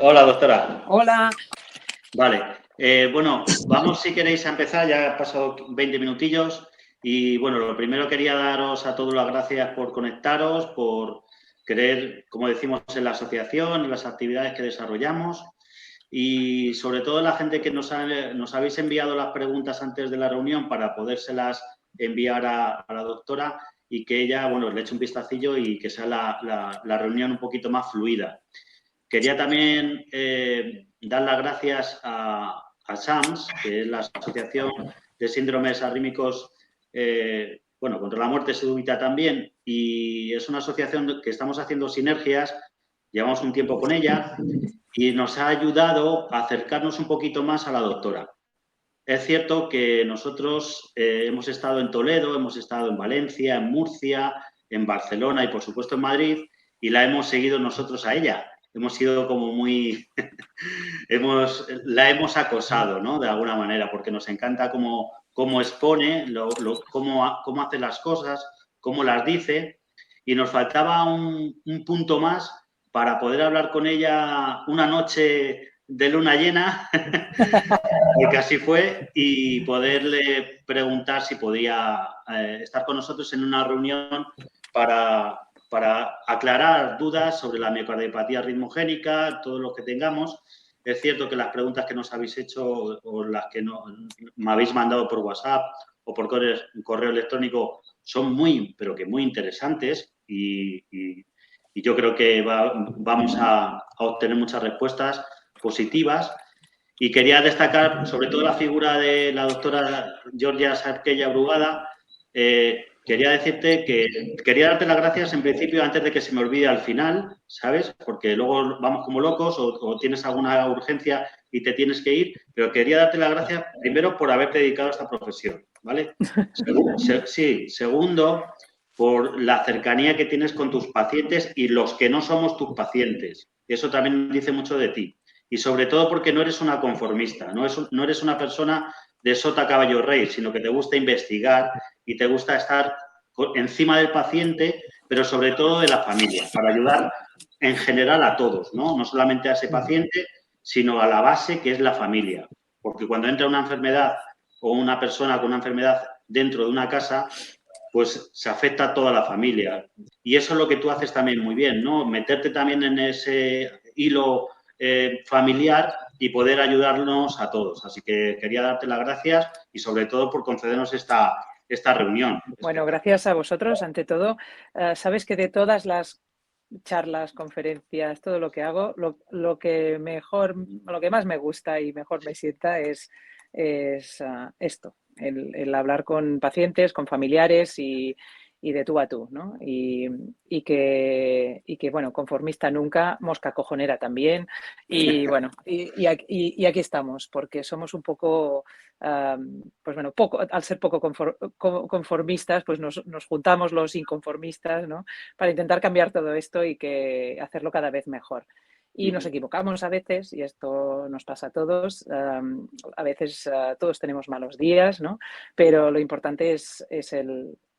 Hola, doctora. Hola. Vale. Bueno, vamos si queréis a empezar. Ya ha pasado 20 minutillos. Y bueno, lo primero quería daros a todos las gracias por conectaros, por querer, como decimos, en la asociación, en las actividades que desarrollamos. Y sobre todo la gente que nos habéis enviado las preguntas antes de la reunión para podérselas enviar a la doctora y que ella, bueno, le eche un vistacillo y que sea la reunión un poquito más fluida. Quería también dar las gracias a SAMS, que es la Asociación de Síndromes Arrítmicos, bueno, contra la muerte súbita también, y es una asociación que estamos haciendo sinergias, llevamos un tiempo con ella y nos ha ayudado a acercarnos un poquito más a la doctora. Es cierto que nosotros hemos estado en Toledo, hemos estado en Valencia, en Murcia, en Barcelona y, por supuesto, en Madrid, y la hemos seguido nosotros a ella. Hemos sido como muy... la hemos acosado, ¿no? De alguna manera, porque nos encanta cómo expone, cómo hace las cosas, cómo las dice, y nos faltaba un punto más para poder hablar con ella una noche de luna llena, porque así fue, y poderle preguntar si podía estar con nosotros en una reunión para aclarar dudas sobre la miocardiopatía ritmogénica, todo lo que tengamos. Es cierto que las preguntas que nos habéis hecho o las que me habéis mandado por WhatsApp o por correo electrónico son muy, pero que muy interesantes y yo creo que vamos a obtener muchas respuestas positivas. Y quería destacar sobre todo la figura de la doctora Georgia Sarquella Brugada. Quería decirte que quería darte las gracias en principio antes de que se me olvide al final, ¿sabes? Porque luego vamos como locos o tienes alguna urgencia y te tienes que ir, pero quería darte las gracias primero por haberte dedicado a esta profesión, ¿vale? Segundo, por la cercanía que tienes con tus pacientes y los que no somos tus pacientes. Eso también dice mucho de ti. Y sobre todo porque no eres una conformista, no eres una persona de sota caballo rey, sino que te gusta investigar y te gusta estar encima del paciente, pero sobre todo de la familia, para ayudar en general a todos, ¿no? No solamente a ese paciente, sino a la base que es la familia. Porque cuando entra una enfermedad o una persona con una enfermedad dentro de una casa, pues se afecta a toda la familia. Y eso es lo que tú haces también muy bien, ¿no? Meterte también en ese hilo familiar y poder ayudarnos a todos. Así que quería darte las gracias y sobre todo por concedernos esta reunión. Bueno, gracias a vosotros, ante todo. Sabes que de todas las charlas, conferencias, todo lo que hago, lo que más me gusta y mejor me sienta es esto, el hablar con pacientes, con familiares y de tú a tú, ¿no? Y que, bueno, conformista nunca, mosca cojonera también. Y bueno, y aquí estamos, porque somos un poco, pues bueno, al ser poco conformistas, pues nos juntamos los inconformistas, ¿no? Para intentar cambiar todo esto y hacerlo cada vez mejor. Y nos equivocamos a veces, y esto nos pasa a todos. A veces todos tenemos malos días, ¿no? Pero lo importante es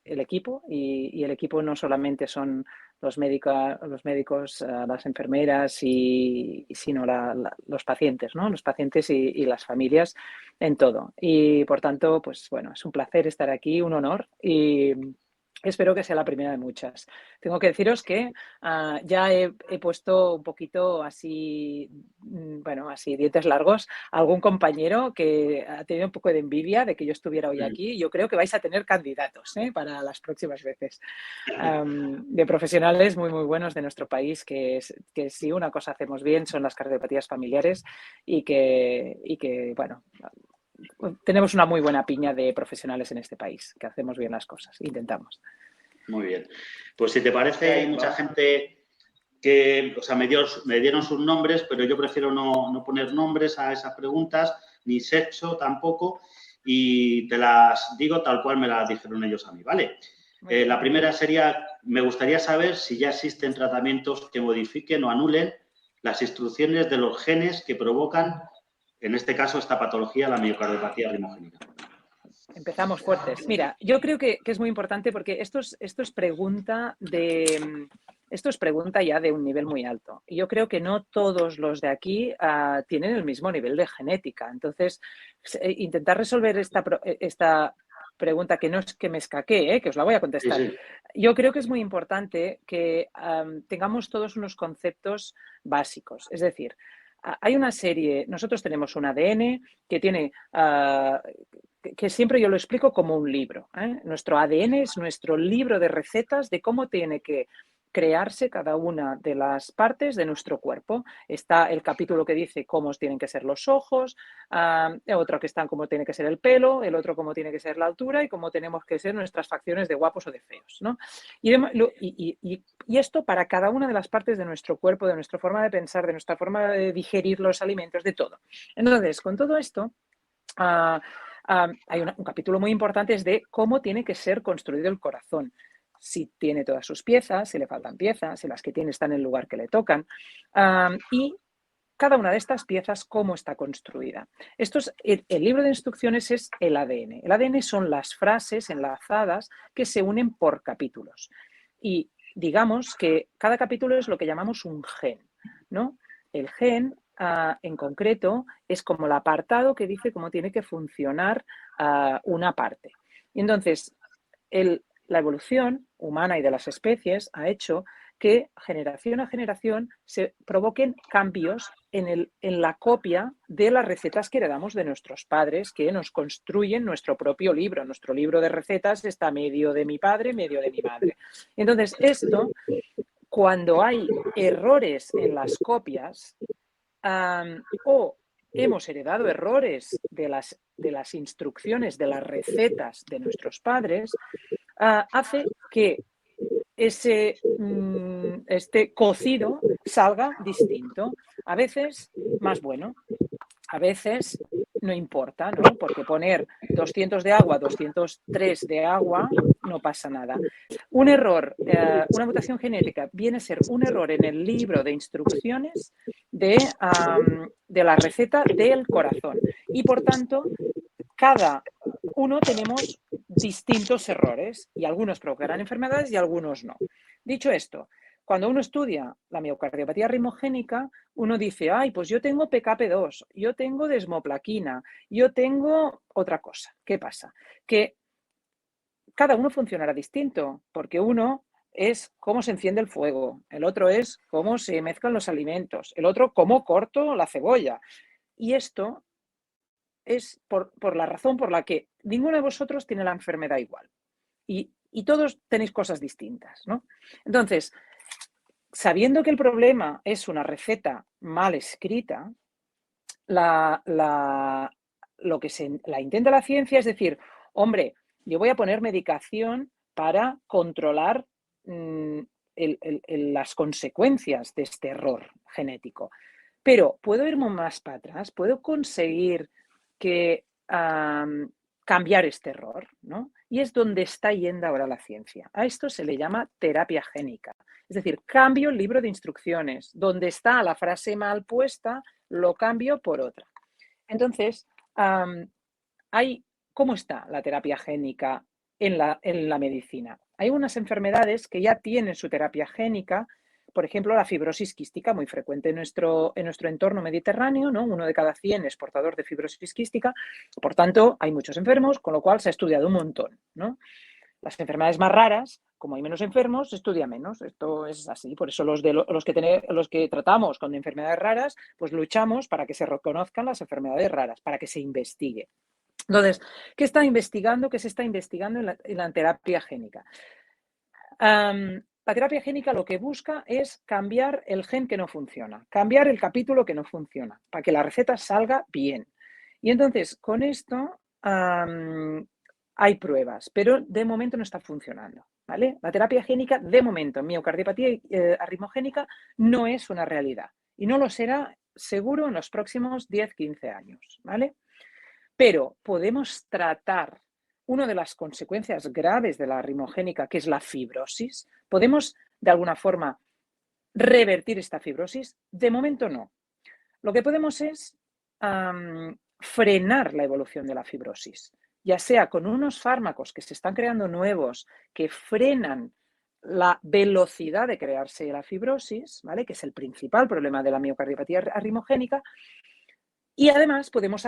el equipo, y el equipo no solamente son los médicos, las enfermeras, sino los pacientes, ¿no? Los pacientes y las familias en todo. Y por tanto, pues bueno, es un placer estar aquí, un honor, y espero que sea la primera de muchas. Tengo que deciros que ya he puesto un poquito así, bueno, así dientes largos a algún compañero que ha tenido un poco de envidia de que yo estuviera hoy aquí. Yo creo que vais a tener candidatos para las próximas veces, de profesionales muy, muy buenos de nuestro país, que si una cosa hacemos bien son las cardiopatías familiares y que bueno, tenemos una muy buena piña de profesionales en este país, que hacemos bien las cosas, intentamos. Muy bien. Pues si te parece, hay mucha gente que, o sea, me dieron sus nombres, pero yo prefiero no poner nombres a esas preguntas, ni sexo tampoco, y te las digo tal cual me las dijeron ellos a mí, ¿vale? La primera sería, me gustaría saber si ya existen tratamientos que modifiquen o anulen las instrucciones de los genes que provocan, en este caso, esta patología, la miocardiopatía ritmogénica. Empezamos fuertes. Mira, yo creo que es muy importante porque esto es pregunta de esto es pregunta ya de un nivel muy alto. Y yo creo que no todos los de aquí tienen el mismo nivel de genética. Entonces, intentar resolver esta pregunta, que no es que me escaquee, que os la voy a contestar. Sí, sí. Yo creo que es muy importante que tengamos todos unos conceptos básicos. Es decir, hay una serie, nosotros tenemos un ADN que tiene, que siempre yo lo explico como un libro. Nuestro ADN es nuestro libro de recetas de cómo tiene que crearse cada una de las partes de nuestro cuerpo. Está el capítulo que dice cómo tienen que ser los ojos, otro que está en cómo tiene que ser el pelo, el otro cómo tiene que ser la altura y cómo tenemos que ser nuestras facciones de guapos o de feos, ¿no? Y esto para cada una de las partes de nuestro cuerpo, de nuestra forma de pensar, de nuestra forma de digerir los alimentos, de todo. Entonces, con todo esto, hay un capítulo muy importante es de cómo tiene que ser construido el corazón. Si tiene todas sus piezas, si le faltan piezas, si las que tiene están en el lugar que le tocan. Y cada una de estas piezas, cómo está construida. El libro de instrucciones es el ADN. El ADN son las frases enlazadas que se unen por capítulos. Y digamos que cada capítulo es lo que llamamos un gen, ¿no? El gen, en concreto, es como el apartado que dice cómo tiene que funcionar una parte. Y entonces, la evolución humana y de las especies ha hecho que generación a generación se provoquen cambios en la copia de las recetas que heredamos de nuestros padres, que nos construyen nuestro propio libro. Nuestro libro de recetas está medio de mi padre, medio de mi madre. Entonces, esto, cuando hay errores en las copias, o hemos heredado errores de las instrucciones, de las recetas de nuestros padres, hace que este cocido salga distinto. A veces más bueno, a veces no importa, ¿no? Porque poner 200 de agua, 203 de agua, no pasa nada. Un error, una mutación genética viene a ser un error en el libro de instrucciones de la receta del corazón. Y por tanto, cada uno tenemos distintos errores y algunos provocarán enfermedades y algunos no. Dicho esto, cuando uno estudia la miocardiopatía ritmogénica, uno dice, ay, pues yo tengo PKP2, yo tengo desmoplaquina, yo tengo otra cosa. ¿Qué pasa? Que cada uno funcionará distinto, porque uno es cómo se enciende el fuego, el otro es cómo se mezclan los alimentos, el otro cómo corto la cebolla. Y esto es por la razón por la que ninguno de vosotros tiene la enfermedad igual. Y todos tenéis cosas distintas, ¿no? Entonces, sabiendo que el problema es una receta mal escrita, lo que la intenta la ciencia es decir, hombre, yo voy a poner medicación para controlar las consecuencias de este error genético. Pero puedo ir más para atrás, puedo conseguir cambiar este error, ¿no? Y es donde está yendo ahora la ciencia. A esto se le llama terapia génica. Es decir, cambio el libro de instrucciones. Donde está la frase mal puesta, lo cambio por otra. Entonces, ¿cómo está la terapia génica en la medicina? Hay unas enfermedades que ya tienen su terapia génica. Por ejemplo, la fibrosis quística, muy frecuente en nuestro entorno mediterráneo, ¿no? 1 de cada 100 es portador de fibrosis quística. Por tanto, hay muchos enfermos, con lo cual se ha estudiado un montón, ¿no? Las enfermedades más raras, como hay menos enfermos, se estudia menos. Esto es así. Por eso los que tratamos con enfermedades raras, pues luchamos para que se reconozcan las enfermedades raras, para que se investigue. Entonces, ¿qué se está investigando en la terapia génica? La terapia génica lo que busca es cambiar el gen que no funciona, cambiar el capítulo que no funciona, para que la receta salga bien. Y entonces, con esto hay pruebas, pero de momento no está funcionando, ¿vale? La terapia génica, de momento, en miocardiopatía arritmogénica, no es una realidad. Y no lo será seguro en los próximos 10-15 años, ¿vale? Pero podemos tratar una de las consecuencias graves de la arritmogénica, que es la fibrosis. ¿Podemos, de alguna forma, revertir esta fibrosis? De momento no. Lo que podemos es frenar la evolución de la fibrosis, ya sea con unos fármacos que se están creando nuevos que frenan la velocidad de crearse la fibrosis, ¿vale? Que es el principal problema de la miocardiopatía arritmogénica. Y además podemos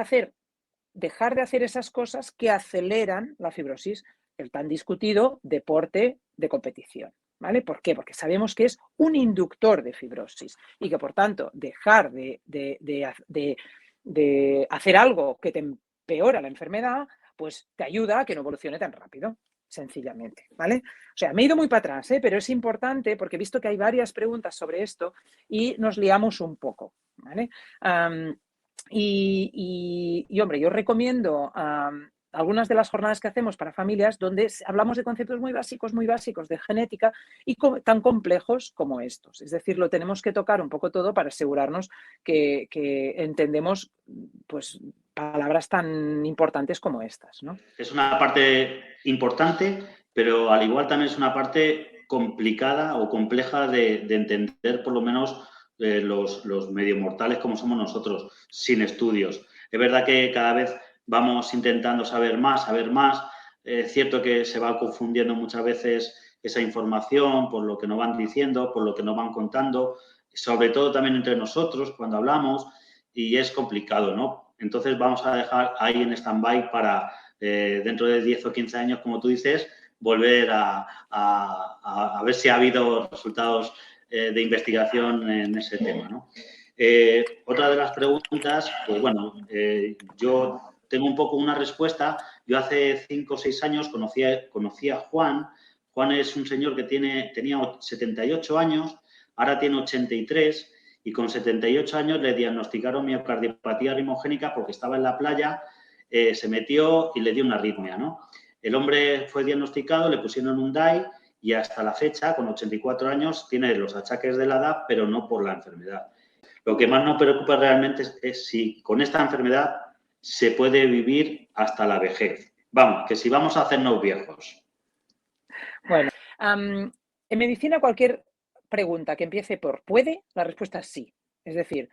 dejar de hacer esas cosas que aceleran la fibrosis, el tan discutido deporte de competición. ¿Vale? ¿Por qué? Porque sabemos que es un inductor de fibrosis y que, por tanto, dejar de hacer algo que te empeora la enfermedad, pues te ayuda a que no evolucione tan rápido, sencillamente, ¿vale? O sea, me he ido muy para atrás, pero es importante porque he visto que hay varias preguntas sobre esto y nos liamos un poco, ¿vale? Hombre, yo recomiendo algunas de las jornadas que hacemos para familias donde hablamos de conceptos muy básicos de genética y tan complejos como estos. Es decir, lo tenemos que tocar un poco todo para asegurarnos que entendemos pues, palabras tan importantes como estas, ¿no? Es una parte importante, pero al igual también es una parte complicada o compleja de entender, por lo menos los medio mortales como somos nosotros, sin estudios. Es verdad que cada vez vamos intentando saber más. Es cierto que se va confundiendo muchas veces esa información por lo que nos van diciendo, por lo que nos van contando, sobre todo también entre nosotros cuando hablamos, y es complicado, ¿no? Entonces vamos a dejar ahí en stand-by para dentro de 10 o 15 años, como tú dices, volver a ver si ha habido resultados de investigación en ese tema, ¿no? Otra de las preguntas, pues bueno, yo tengo un poco una respuesta. Yo hace 5 o 6 años conocí a Juan. Juan es un señor que tenía 78 años, ahora tiene 83 y con 78 años le diagnosticaron miocardiopatía arritmogénica porque estaba en la playa, se metió y le dio una arritmia, ¿no? El hombre fue diagnosticado, le pusieron un DAI y hasta la fecha, con 84 años, tiene los achaques de la edad, pero no por la enfermedad. Lo que más nos preocupa realmente es si con esta enfermedad se puede vivir hasta la vejez. Vamos, que si vamos a hacernos viejos. Bueno, en medicina cualquier pregunta que empiece por ¿puede? La respuesta es sí. Es decir,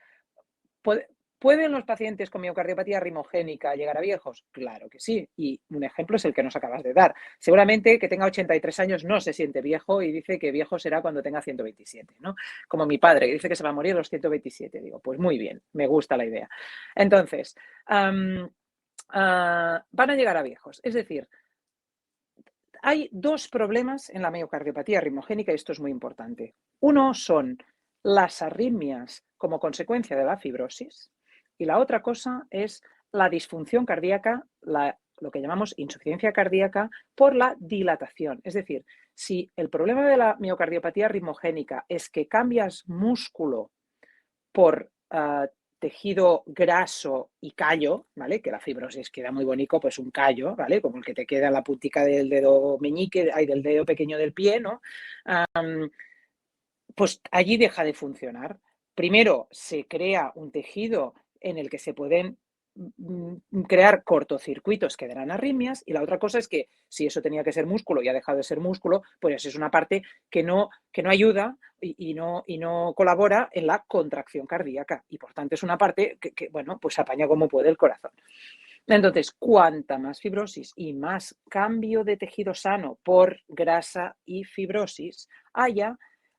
¿pueden los pacientes con miocardiopatía arritmogénica llegar a viejos? Claro que sí. Y un ejemplo es el que nos acabas de dar. Seguramente que tenga 83 años no se siente viejo y dice que viejo será cuando tenga 127, ¿no? Como mi padre, que dice que se va a morir a los 127. Digo, pues muy bien, me gusta la idea. Entonces, van a llegar a viejos. Es decir, hay dos problemas en la miocardiopatía arritmogénica y esto es muy importante. Uno son las arritmias como consecuencia de la fibrosis y la otra cosa es la disfunción cardíaca, lo que llamamos insuficiencia cardíaca por la dilatación. Es decir, si el problema de la miocardiopatía arritmogénica es que cambias músculo por tejido graso y callo, ¿vale? Que la fibrosis queda muy bonito, pues un callo, ¿vale? Como el que te queda en la puntica del dedo meñique, del dedo pequeño del pie, ¿no? Pues allí deja de funcionar. Primero se crea un tejido en el que se pueden crear cortocircuitos que darán arritmias y la otra cosa es que si eso tenía que ser músculo y ha dejado de ser músculo, pues es una parte que no ayuda y no colabora en la contracción cardíaca y por tanto es una parte que bueno, pues apaña como puede el corazón. Entonces, cuanta más fibrosis y más cambio de tejido sano por grasa y fibrosis haya,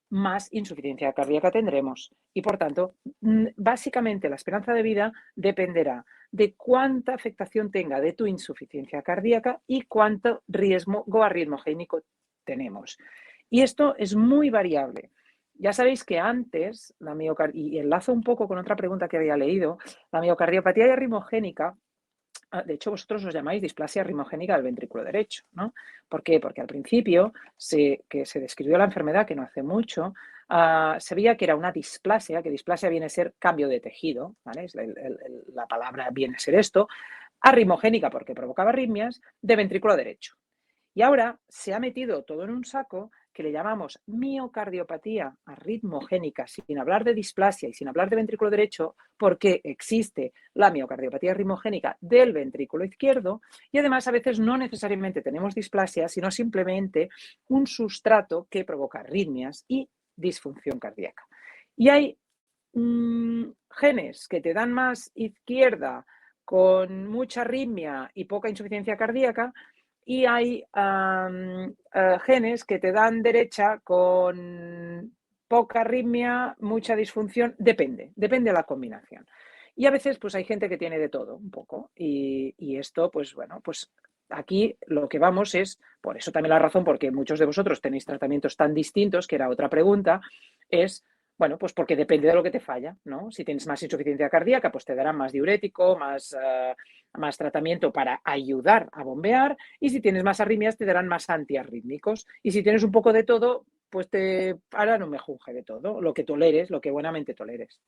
más insuficiencia cardíaca tendremos. Y por tanto, básicamente la esperanza de vida dependerá de cuánta afectación tenga de tu insuficiencia cardíaca y cuánto riesgo arritmogénico tenemos. Y esto es muy variable. Ya sabéis que antes, y enlazo un poco con otra pregunta que había leído, la miocardiopatía arritmogénica, de hecho, vosotros os llamáis displasia arritmogénica del ventrículo derecho, ¿no? ¿Por qué? Porque al principio que se describió la enfermedad, que no hace mucho, se veía que era una displasia, que displasia viene a ser cambio de tejido, ¿vale? La palabra viene a ser esto, arritmogénica porque provocaba arritmias, de ventrículo derecho. Y ahora se ha metido todo en un saco que le llamamos miocardiopatía arritmogénica, sin hablar de displasia y sin hablar de ventrículo derecho, porque existe la miocardiopatía arritmogénica del ventrículo izquierdo y además a veces no necesariamente tenemos displasia, sino simplemente un sustrato que provoca arritmias y disfunción cardíaca. Y hay genes que te dan más izquierda con mucha arritmia y poca insuficiencia cardíaca y hay genes que te dan derecha con poca arritmia, mucha disfunción, depende de la combinación. Y a veces pues hay gente que tiene de todo un poco y esto pues bueno, pues aquí lo que vamos es, por eso también la razón porque muchos de vosotros tenéis tratamientos tan distintos, que era otra pregunta, es, bueno, pues porque depende de lo que te falla, ¿no? Si tienes más insuficiencia cardíaca, pues te darán más diurético, más tratamiento para ayudar a bombear, y si tienes más arritmias te darán más antiarrítmicos, y si tienes un poco de todo, pues te harán un mejunje de todo, lo que toleres, lo que buenamente toleres.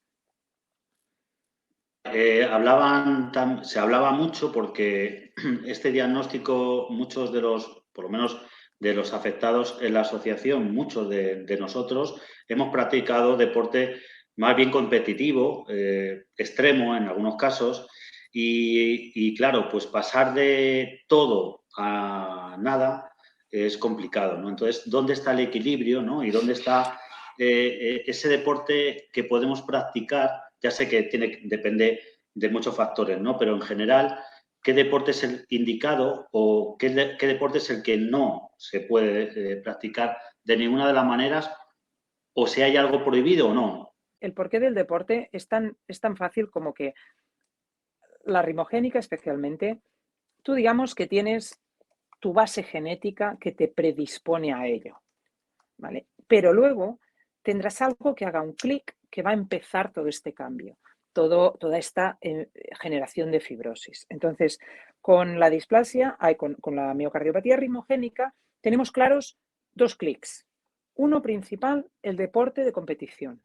Se hablaba mucho porque este diagnóstico, muchos de los, por lo menos de los afectados en la asociación, muchos de nosotros, hemos practicado deporte más bien competitivo, extremo en algunos casos, y claro, pues pasar de todo a nada es complicado, ¿no? Entonces, ¿dónde está el equilibrio, ¿no? Y dónde está ese deporte que podemos practicar? Ya sé que depende de muchos factores, ¿no? Pero en general, ¿qué deporte es el indicado o qué deporte es el que no se puede practicar de ninguna de las maneras, o si hay algo prohibido o no? El porqué del deporte es tan fácil como que la rimogénica especialmente, tú digamos que tienes tu base genética que te predispone a ello, ¿vale? Pero luego tendrás algo que haga un clic que va a empezar todo este cambio, toda esta generación de fibrosis. Entonces, con la displasia, con la miocardiopatía rimogénica, tenemos claros dos clics. Uno principal, el deporte de competición,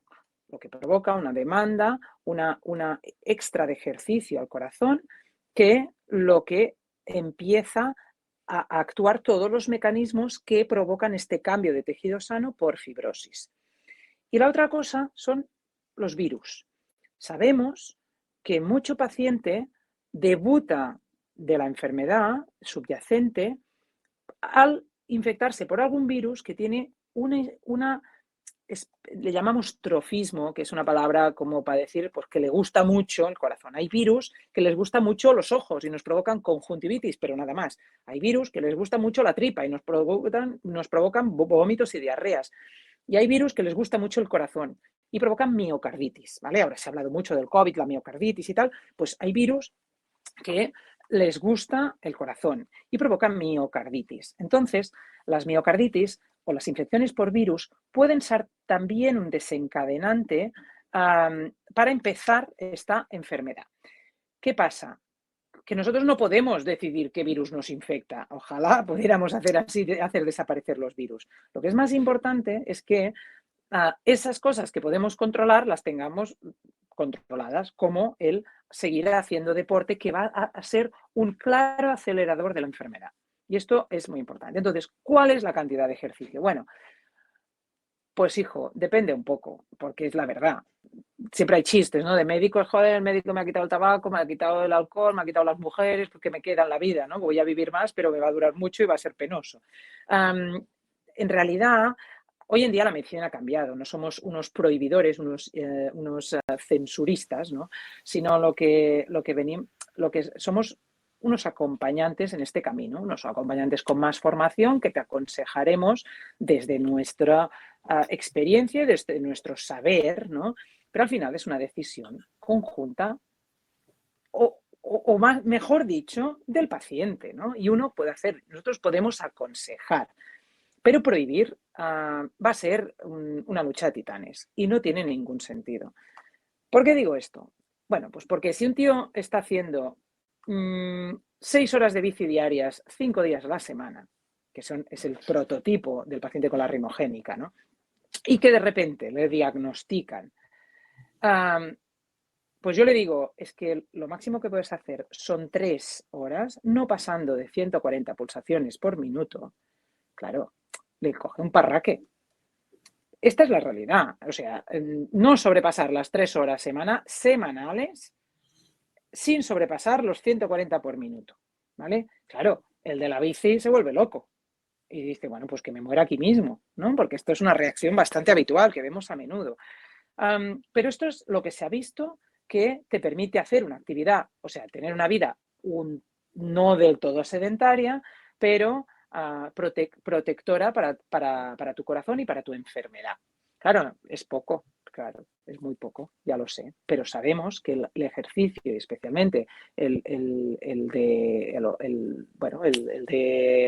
lo que provoca una demanda, una extra de ejercicio al corazón, que lo que empieza a actuar todos los mecanismos que provocan este cambio de tejido sano por fibrosis. Y la otra cosa son los virus. Sabemos que mucho paciente debuta de la enfermedad subyacente al infectarse por algún virus que tiene le llamamos trofismo, que es una palabra como para decir pues, que le gusta mucho el corazón. Hay virus que les gusta mucho los ojos y nos provocan conjuntivitis, pero nada más. Hay virus que les gusta mucho la tripa y nos provocan vómitos y diarreas. Y hay virus que les gusta mucho el corazón y provocan miocarditis, ¿vale? Ahora se ha hablado mucho del COVID, la miocarditis y tal, pues hay virus que les gusta el corazón y provocan miocarditis. Entonces, las miocarditis o las infecciones por virus pueden ser también un desencadenante para empezar esta enfermedad. ¿Qué pasa? Que nosotros no podemos decidir qué virus nos infecta. Ojalá pudiéramos hacer así, hacer desaparecer los virus. Lo que es más importante es que esas cosas que podemos controlar las tengamos controladas, como el seguir haciendo deporte, que va a ser un claro acelerador de la enfermedad. Y esto es muy importante. Entonces, ¿cuál es la cantidad de ejercicio? Bueno, pues hijo, depende un poco, porque es la verdad. Siempre hay chistes, ¿no? De médicos, joder, el médico me ha quitado el tabaco, me ha quitado el alcohol, me ha quitado las mujeres, porque me queda en la vida, ¿no? Voy a vivir más, pero me va a durar mucho y va a ser penoso. En realidad, hoy en día la medicina ha cambiado, no somos unos prohibidores, unos censuristas, ¿no? Sino lo que somos unos acompañantes en este camino, unos acompañantes con más formación que te aconsejaremos desde nuestra experiencia y desde nuestro saber, ¿no? Pero al final es una decisión conjunta o más, mejor dicho, del paciente, ¿no? Y uno puede hacer, nosotros podemos aconsejar, pero prohibir va a ser una lucha de titanes y no tiene ningún sentido. ¿Por qué digo esto? Bueno, pues porque si un tío está haciendo 6 horas de bici diarias, 5 días a la semana, que es el prototipo del paciente con la rimogénica, ¿no? Y que de repente le diagnostican, pues yo le digo, es que lo máximo que puedes hacer son 3 horas, no pasando de 140 pulsaciones por minuto. Claro, le coge un parraque. Esta es la realidad. O sea, no sobrepasar las 3 horas semanales sin sobrepasar los 140 por minuto. ¿Vale? Claro, el de la bici se vuelve loco. Y dice, bueno, pues que me muera aquí mismo, ¿no? Porque esto es una reacción bastante habitual que vemos a menudo. Pero esto es lo que se ha visto que te permite hacer una actividad, o sea, tener una vida no del todo sedentaria, pero protectora para tu corazón y para tu enfermedad. Claro, es poco, claro, es muy poco, ya lo sé, pero sabemos que el ejercicio, y especialmente el de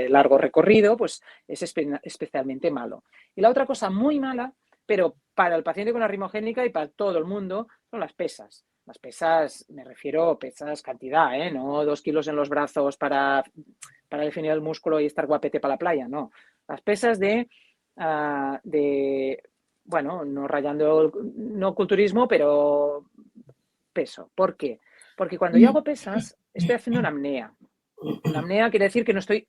largo recorrido, pues es especialmente malo. Y la otra cosa muy mala, pero para el paciente con arritmogénica y para todo el mundo, son las pesas. Las pesas, me refiero a pesas cantidad, no 2 kilos en los brazos para definir el músculo y estar guapete para la playa, no. Las pesas bueno, no rayando, no culturismo, pero peso. ¿Por qué? Porque cuando yo hago pesas, estoy haciendo una apnea. Una apnea quiere decir que no estoy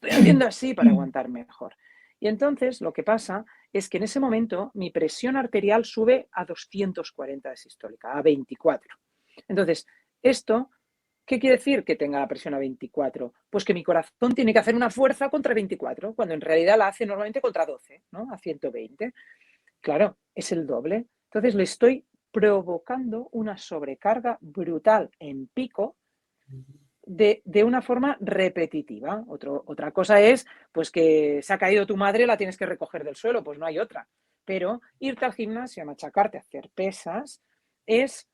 haciendo así para aguantar mejor. Y entonces lo que pasa es que en ese momento mi presión arterial sube a 240 de sistólica, a 24. Entonces, esto, ¿qué quiere decir que tenga la presión a 24? Pues que mi corazón tiene que hacer una fuerza contra 24, cuando en realidad la hace normalmente contra 12, ¿no? A 120. Claro, es el doble. Entonces le estoy provocando una sobrecarga brutal en pico de una forma repetitiva. Otra cosa es pues que se ha caído tu madre, la tienes que recoger del suelo, pues no hay otra. Pero irte al gimnasio, a machacarte, a hacer pesas, es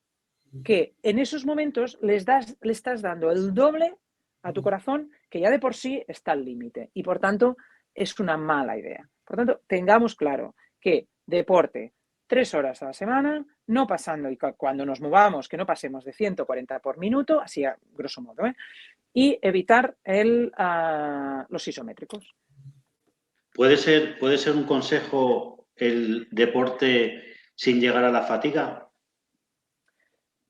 que en esos momentos le estás dando el doble a tu corazón, que ya de por sí está al límite. Y por tanto, es una mala idea. Por tanto, tengamos claro que deporte 3 horas a la semana, no pasando, y cuando nos movamos, que no pasemos de 140 por minuto, así a grosso modo, y evitar los isométricos. Puede ser un consejo el deporte sin llegar a la fatiga?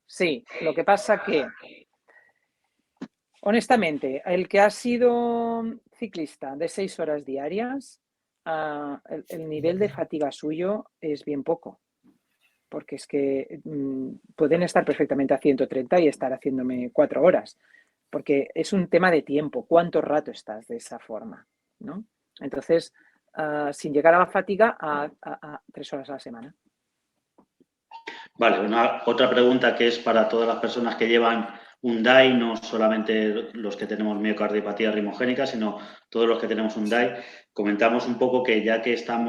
Sí, lo que pasa que, honestamente, el que ha sido ciclista de 6 horas diarias, el nivel de fatiga suyo es bien poco, porque es que pueden estar perfectamente a 130 y estar haciéndome 4 horas, porque es un tema de tiempo, cuánto rato estás de esa forma, ¿no? Entonces, sin llegar a la fatiga a 3 horas a la semana. Vale, otra pregunta que es para todas las personas que llevan un DAI, no solamente los que tenemos miocardiopatía rimogénica, sino todos los que tenemos un DAI. Comentamos un poco que ya que están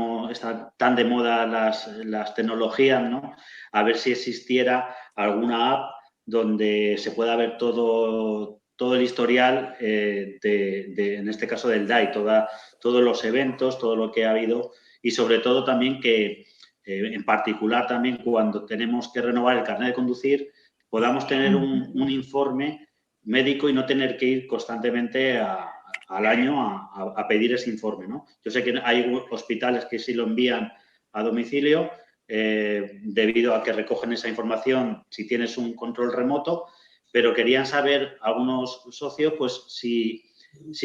tan de moda las tecnologías, ¿no? A ver si existiera alguna app donde se pueda ver todo el historial en este caso del DAI, todos los eventos, todo lo que ha habido y sobre todo también que en particular también cuando tenemos que renovar el carnet de conducir, podamos tener un informe médico y no tener que ir constantemente al año a pedir ese informe, ¿no? Yo sé que hay hospitales que sí lo envían a domicilio debido a que recogen esa información si tienes un control remoto, pero querían saber algunos socios pues si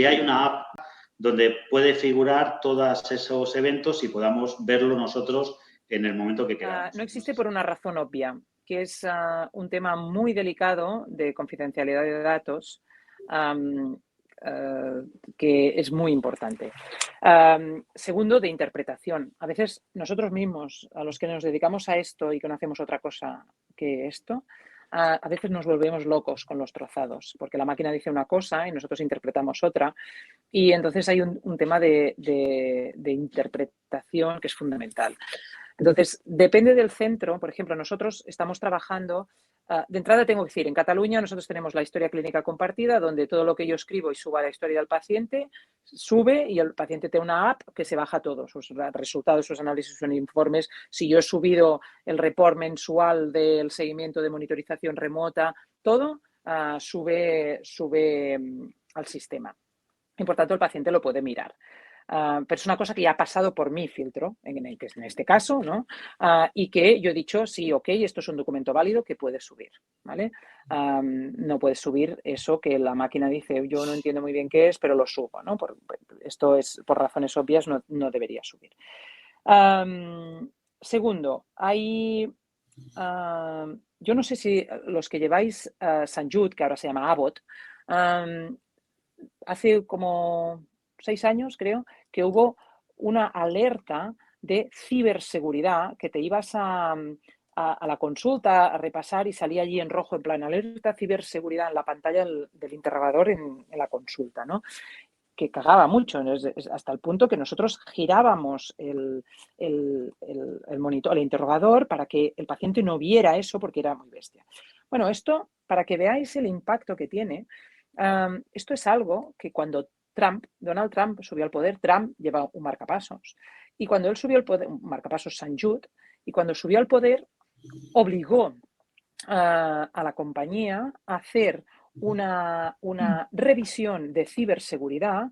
hay una app donde puede figurar todos esos eventos y podamos verlo nosotros en el momento que queramos. No existe por una razón obvia, que es un tema muy delicado de confidencialidad de datos, que es muy importante. Segundo, de interpretación. A veces nosotros mismos, a los que nos dedicamos a esto y que no hacemos otra cosa que esto, a veces nos volvemos locos con los trozados, porque la máquina dice una cosa y nosotros interpretamos otra. Y entonces hay un tema de interpretación que es fundamental. Entonces, depende del centro. Por ejemplo, nosotros estamos trabajando, de entrada tengo que decir, en Cataluña nosotros tenemos la historia clínica compartida, donde todo lo que yo escribo y suba la historia del paciente, sube y el paciente tiene una app que se baja todos sus resultados, sus análisis, sus informes. Si yo he subido el report mensual del seguimiento de monitorización remota, todo sube al sistema. Y por tanto, el paciente lo puede mirar. Pero es una cosa que ya ha pasado por mi filtro, en este caso, ¿no? Y que yo he dicho, sí, ok, esto es un documento válido que puedes subir, ¿vale? No puedes subir eso que la máquina dice, yo no entiendo muy bien qué es, pero lo subo, ¿no? Esto es, por razones obvias, no debería subir. Segundo, yo no sé si los que lleváis St. Jude, que ahora se llama Abbott, hace como 6 años, creo, que hubo una alerta de ciberseguridad, que te ibas a la consulta a repasar y salía allí en rojo, en plan alerta ciberseguridad en la pantalla del interrogador en la consulta, ¿no? que cagaba mucho, hasta el punto que nosotros girábamos el monitor, el interrogador, para que el paciente no viera eso porque era muy bestia. Bueno, esto, para que veáis el impacto que tiene, esto es algo que cuando Donald Trump subió al poder, Trump lleva un marcapasos. Y cuando él subió al poder, un marcapasos St. Jude, y cuando subió al poder, obligó a la compañía a hacer una revisión de ciberseguridad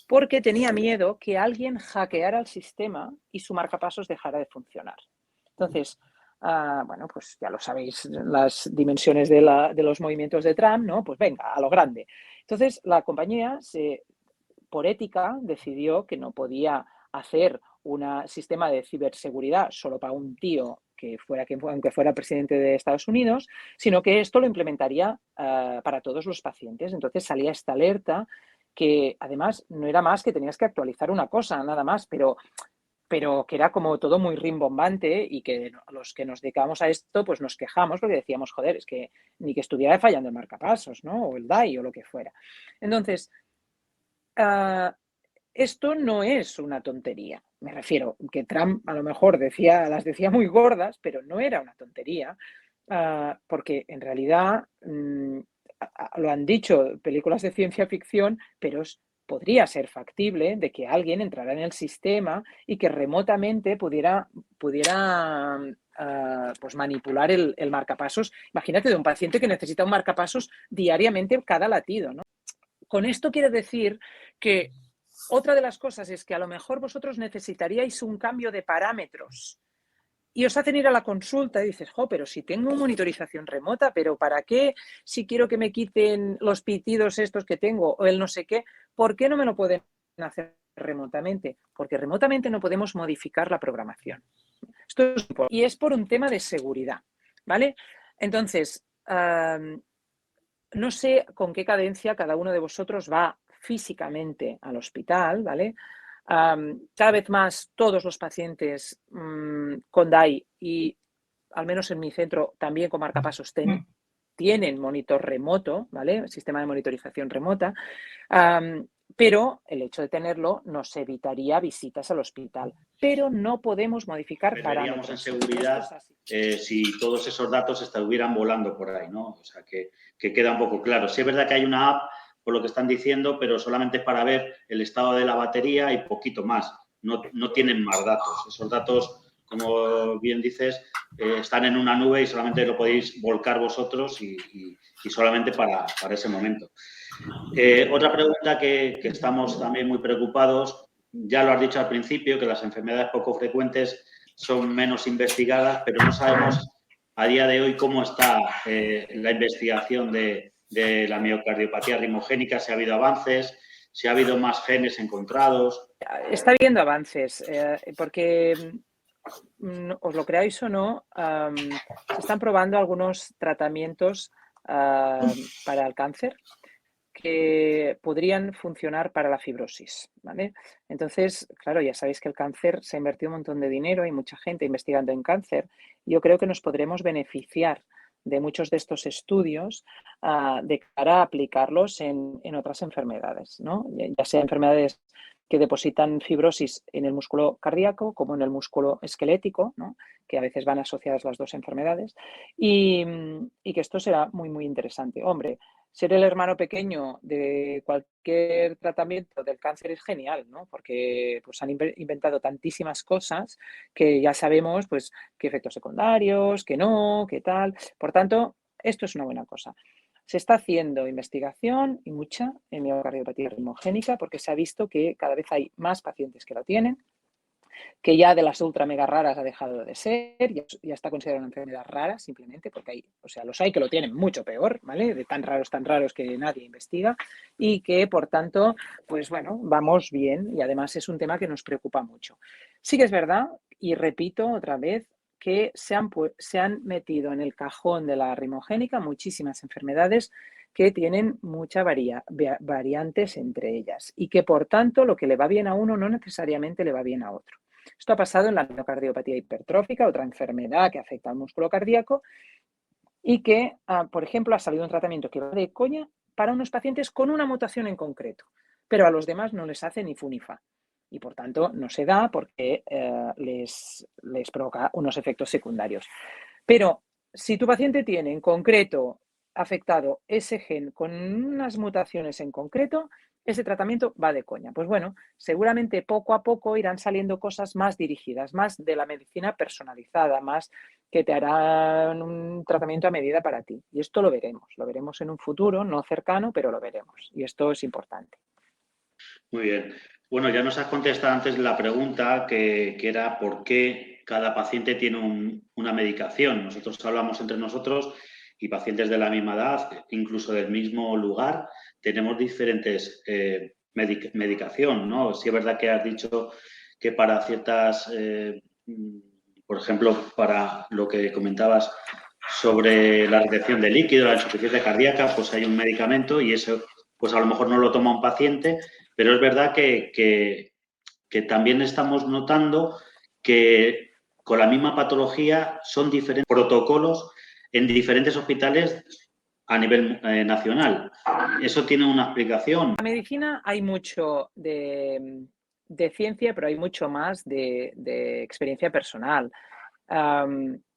porque tenía miedo que alguien hackeara el sistema y su marcapasos dejara de funcionar. Entonces, bueno, pues ya lo sabéis, las dimensiones de los movimientos de Trump, ¿no? Pues venga, a lo grande. Entonces, la compañía, por ética, decidió que no podía hacer un sistema de ciberseguridad solo para un tío aunque fuera presidente de Estados Unidos, sino que esto lo implementaría para todos los pacientes. Entonces salía esta alerta que además no era más que tenías que actualizar una cosa, nada más, pero que era como todo muy rimbombante y que los que nos dedicábamos a esto pues nos quejamos porque decíamos, joder, es que ni que estuviera fallando el marcapasos, ¿no? O el DAI o lo que fuera. Entonces, esto no es una tontería. Me refiero que Trump a lo mejor las decía muy gordas, pero no era una tontería, porque en realidad lo han dicho películas de ciencia ficción, pero podría ser factible de que alguien entrara en el sistema y que remotamente pudiera pues manipular el marcapasos. Imagínate de un paciente que necesita un marcapasos diariamente cada latido, ¿no? Con esto quiere decir que otra de las cosas es que a lo mejor vosotros necesitaríais un cambio de parámetros y os hacen ir a la consulta y dices, pero si tengo monitorización remota, ¿pero para qué? Si quiero que me quiten los pitidos estos que tengo o el no sé qué, ¿por qué no me lo pueden hacer remotamente? Porque remotamente no podemos modificar la programación. Esto es importante. Y es por un tema de seguridad, ¿vale? Entonces, no sé con qué cadencia cada uno de vosotros va físicamente al hospital, ¿vale? Cada vez más todos los pacientes con DAI y al menos en mi centro también con marcapasos tienen monitor remoto, ¿vale? Sistema de monitorización remota. Pero el hecho de tenerlo nos evitaría visitas al hospital. Pero no podemos modificar parámetros. Veríamos en seguridad si todos esos datos estuvieran volando por ahí, ¿no? O sea, que queda un poco claro. Sí es verdad que hay una app, por lo que están diciendo, pero solamente es para ver el estado de la batería y poquito más. No tienen más datos. Esos datos, como bien dices, están en una nube y solamente lo podéis volcar vosotros y solamente para ese momento. Otra pregunta que estamos también muy preocupados, ya lo has dicho al principio, que las enfermedades poco frecuentes son menos investigadas, pero no sabemos a día de hoy cómo está la investigación de la miocardiopatía rimogénica, si ha habido avances, si ha habido más genes encontrados. Está habiendo avances, porque os lo creáis o no, se están probando algunos tratamientos para el cáncer que podrían funcionar para la fibrosis, ¿vale? Entonces, claro, ya sabéis que el cáncer se ha invertido un montón de dinero, hay mucha gente investigando en cáncer. Yo creo que nos podremos beneficiar de muchos de estos estudios de cara a aplicarlos en otras enfermedades, ¿no? Ya sea enfermedades que depositan fibrosis en el músculo cardíaco como en el músculo esquelético, ¿no? Que a veces van asociadas las dos enfermedades, y que esto será muy, muy interesante. Hombre, ser el hermano pequeño de cualquier tratamiento del cáncer es genial, ¿no? Porque pues, han inventado tantísimas cosas que ya sabemos pues, qué efectos secundarios, qué no, qué tal. Por tanto, esto es una buena cosa. Se está haciendo investigación y mucha en miocardiopatía rimogénica porque se ha visto que cada vez hay más pacientes que lo tienen, que ya de las ultra mega raras ha dejado de ser, ya está considerada una enfermedad rara simplemente porque hay, o sea, los hay que lo tienen mucho peor, ¿vale? De tan raros que nadie investiga y que, por tanto, pues bueno, vamos bien y además es un tema que nos preocupa mucho. Sí que es verdad, y repito otra vez, que se han metido en el cajón de la rimogénica muchísimas enfermedades que tienen muchas variantes entre ellas y que, por tanto, lo que le va bien a uno no necesariamente le va bien a otro. Esto ha pasado en la miocardiopatía hipertrófica, otra enfermedad que afecta al músculo cardíaco y que, por ejemplo, ha salido un tratamiento que va de coña para unos pacientes con una mutación en concreto. pero a los demás no les hace ni fu ni fa. Y por tanto no se da porque les provoca unos efectos secundarios. Pero si tu paciente tiene en concreto afectado ese gen con unas mutaciones en concreto, ese tratamiento va de coña. Pues bueno, seguramente poco a poco irán saliendo cosas más dirigidas, más de la medicina personalizada, más que te harán un tratamiento a medida para ti. Y esto lo veremos en un futuro, no cercano, pero lo veremos. Y esto es importante. Muy bien. Bueno, ya nos has contestado antes la pregunta que era por qué cada paciente tiene una medicación. Nosotros hablamos entre nosotros y pacientes de la misma edad, incluso del mismo lugar, tenemos diferentes medicación, ¿no? Sí es verdad que has dicho que para ciertas, por ejemplo, para lo que comentabas sobre la retención de líquido, la insuficiencia cardíaca, pues hay un medicamento y eso, pues a lo mejor no lo toma un paciente, pero es verdad que también estamos notando que con la misma patología son diferentes protocolos en diferentes hospitales a nivel nacional. ¿Eso tiene una explicación? En la medicina hay mucho de ciencia, pero hay mucho más de experiencia personal.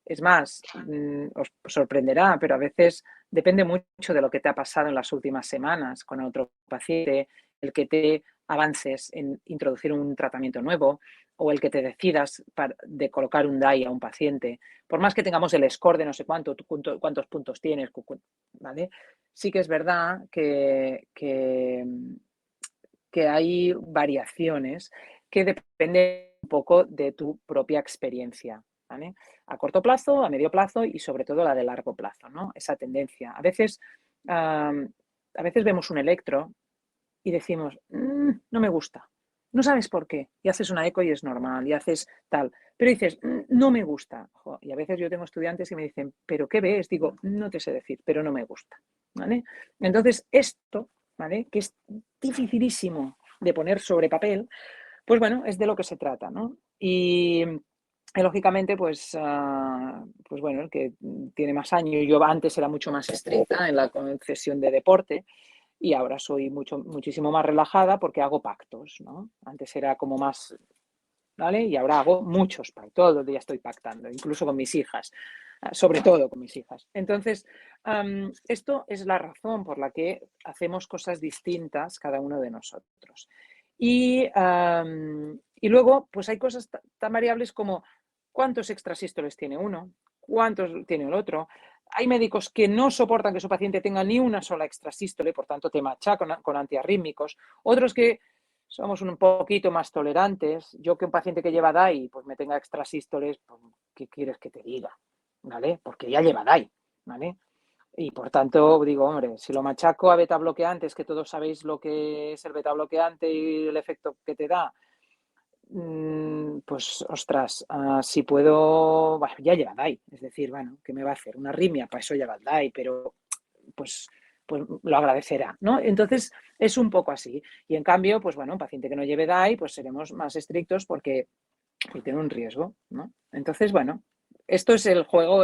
Es más, os sorprenderá, pero a veces depende mucho de lo que te ha pasado en las últimas semanas con otro paciente, el que te avances en introducir un tratamiento nuevo o el que te decidas de colocar un DAI a un paciente. Por más que tengamos el score de no sé cuántos puntos tienes, ¿vale? Sí que es verdad que hay variaciones que dependen un poco de tu propia experiencia, ¿vale? A corto plazo, a medio plazo y sobre todo la de largo plazo, ¿no? Esa tendencia. A veces vemos un electro y decimos, no me gusta. No sabes por qué. Y haces una eco y es normal, y haces tal. Pero dices, no me gusta. Y a veces yo tengo estudiantes que me dicen, ¿pero qué ves? Digo, no te sé decir, pero no me gusta. ¿Vale? Entonces, esto, ¿vale? Que es dificilísimo de poner sobre papel, pues bueno, es de lo que se trata, ¿no? Y lógicamente, pues bueno, el que tiene más años, yo antes era mucho más estricta en la concesión de deporte y ahora soy muchísimo más relajada porque hago pactos, ¿no? Antes era como más, ¿vale? Y ahora hago muchos pactos, todos los días estoy pactando, incluso con mis hijas, sobre todo con mis hijas. Entonces, esto es la razón por la que hacemos cosas distintas cada uno de nosotros. Y luego, pues hay cosas tan variables como cuántos extrasístoles tiene uno, cuántos tiene el otro. Hay médicos que no soportan que su paciente tenga ni una sola extrasístole, por tanto te machacan con antiarrítmicos. Otros que somos un poquito más tolerantes. Yo que un paciente que lleva DAI, pues me tenga extrasístoles, pues, ¿qué quieres que te diga? ¿Vale? Porque ya lleva DAI, ¿vale? Y por tanto, digo, hombre, si lo machaco a beta bloqueantes, que todos sabéis lo que es el beta bloqueante y el efecto que te da, pues, ostras, si puedo, bueno, ya lleva DAI, es decir, bueno, ¿qué me va a hacer? Una arritmia, para eso lleva el DAI, pero pues lo agradecerá, ¿no? Entonces, es un poco así. Y en cambio, pues bueno, un paciente que no lleve DAI, pues seremos más estrictos porque tiene un riesgo, ¿no? Entonces, bueno, esto es el juego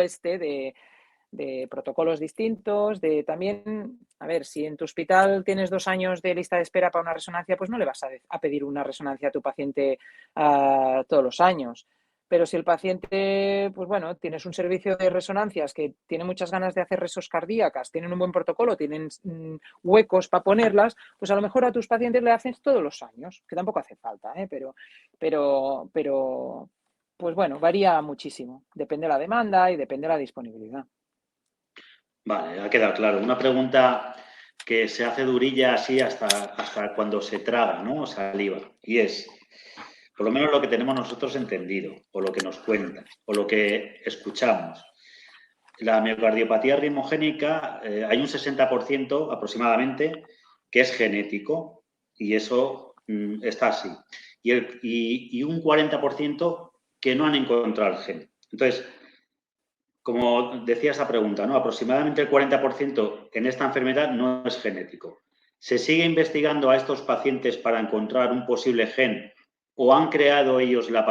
de protocolos distintos, de también, a ver, si en tu hospital tienes 2 años de lista de espera para una resonancia, pues no le vas a pedir una resonancia a tu paciente todos los años. Pero si el paciente, pues bueno, tienes un servicio de resonancias que tiene muchas ganas de hacer resos cardíacas, tienen un buen protocolo, tienen huecos para ponerlas, pues a lo mejor a tus pacientes le haces todos los años, que tampoco hace falta, pero, pues bueno, varía muchísimo. Depende de la demanda y depende de la disponibilidad. Vale, ha quedado claro. Una pregunta que se hace durilla así hasta cuando se traga, ¿no? Saliva. Y es, por lo menos lo que tenemos nosotros entendido, o lo que nos cuentan, o lo que escuchamos. La miocardiopatía ritmogénica, hay un 60% aproximadamente que es genético y eso está así. Y un 40% que no han encontrado el gen. Entonces, como decía esa pregunta, ¿no? Aproximadamente el 40% en esta enfermedad no es genético. ¿Se sigue investigando a estos pacientes para encontrar un posible gen o han creado ellos la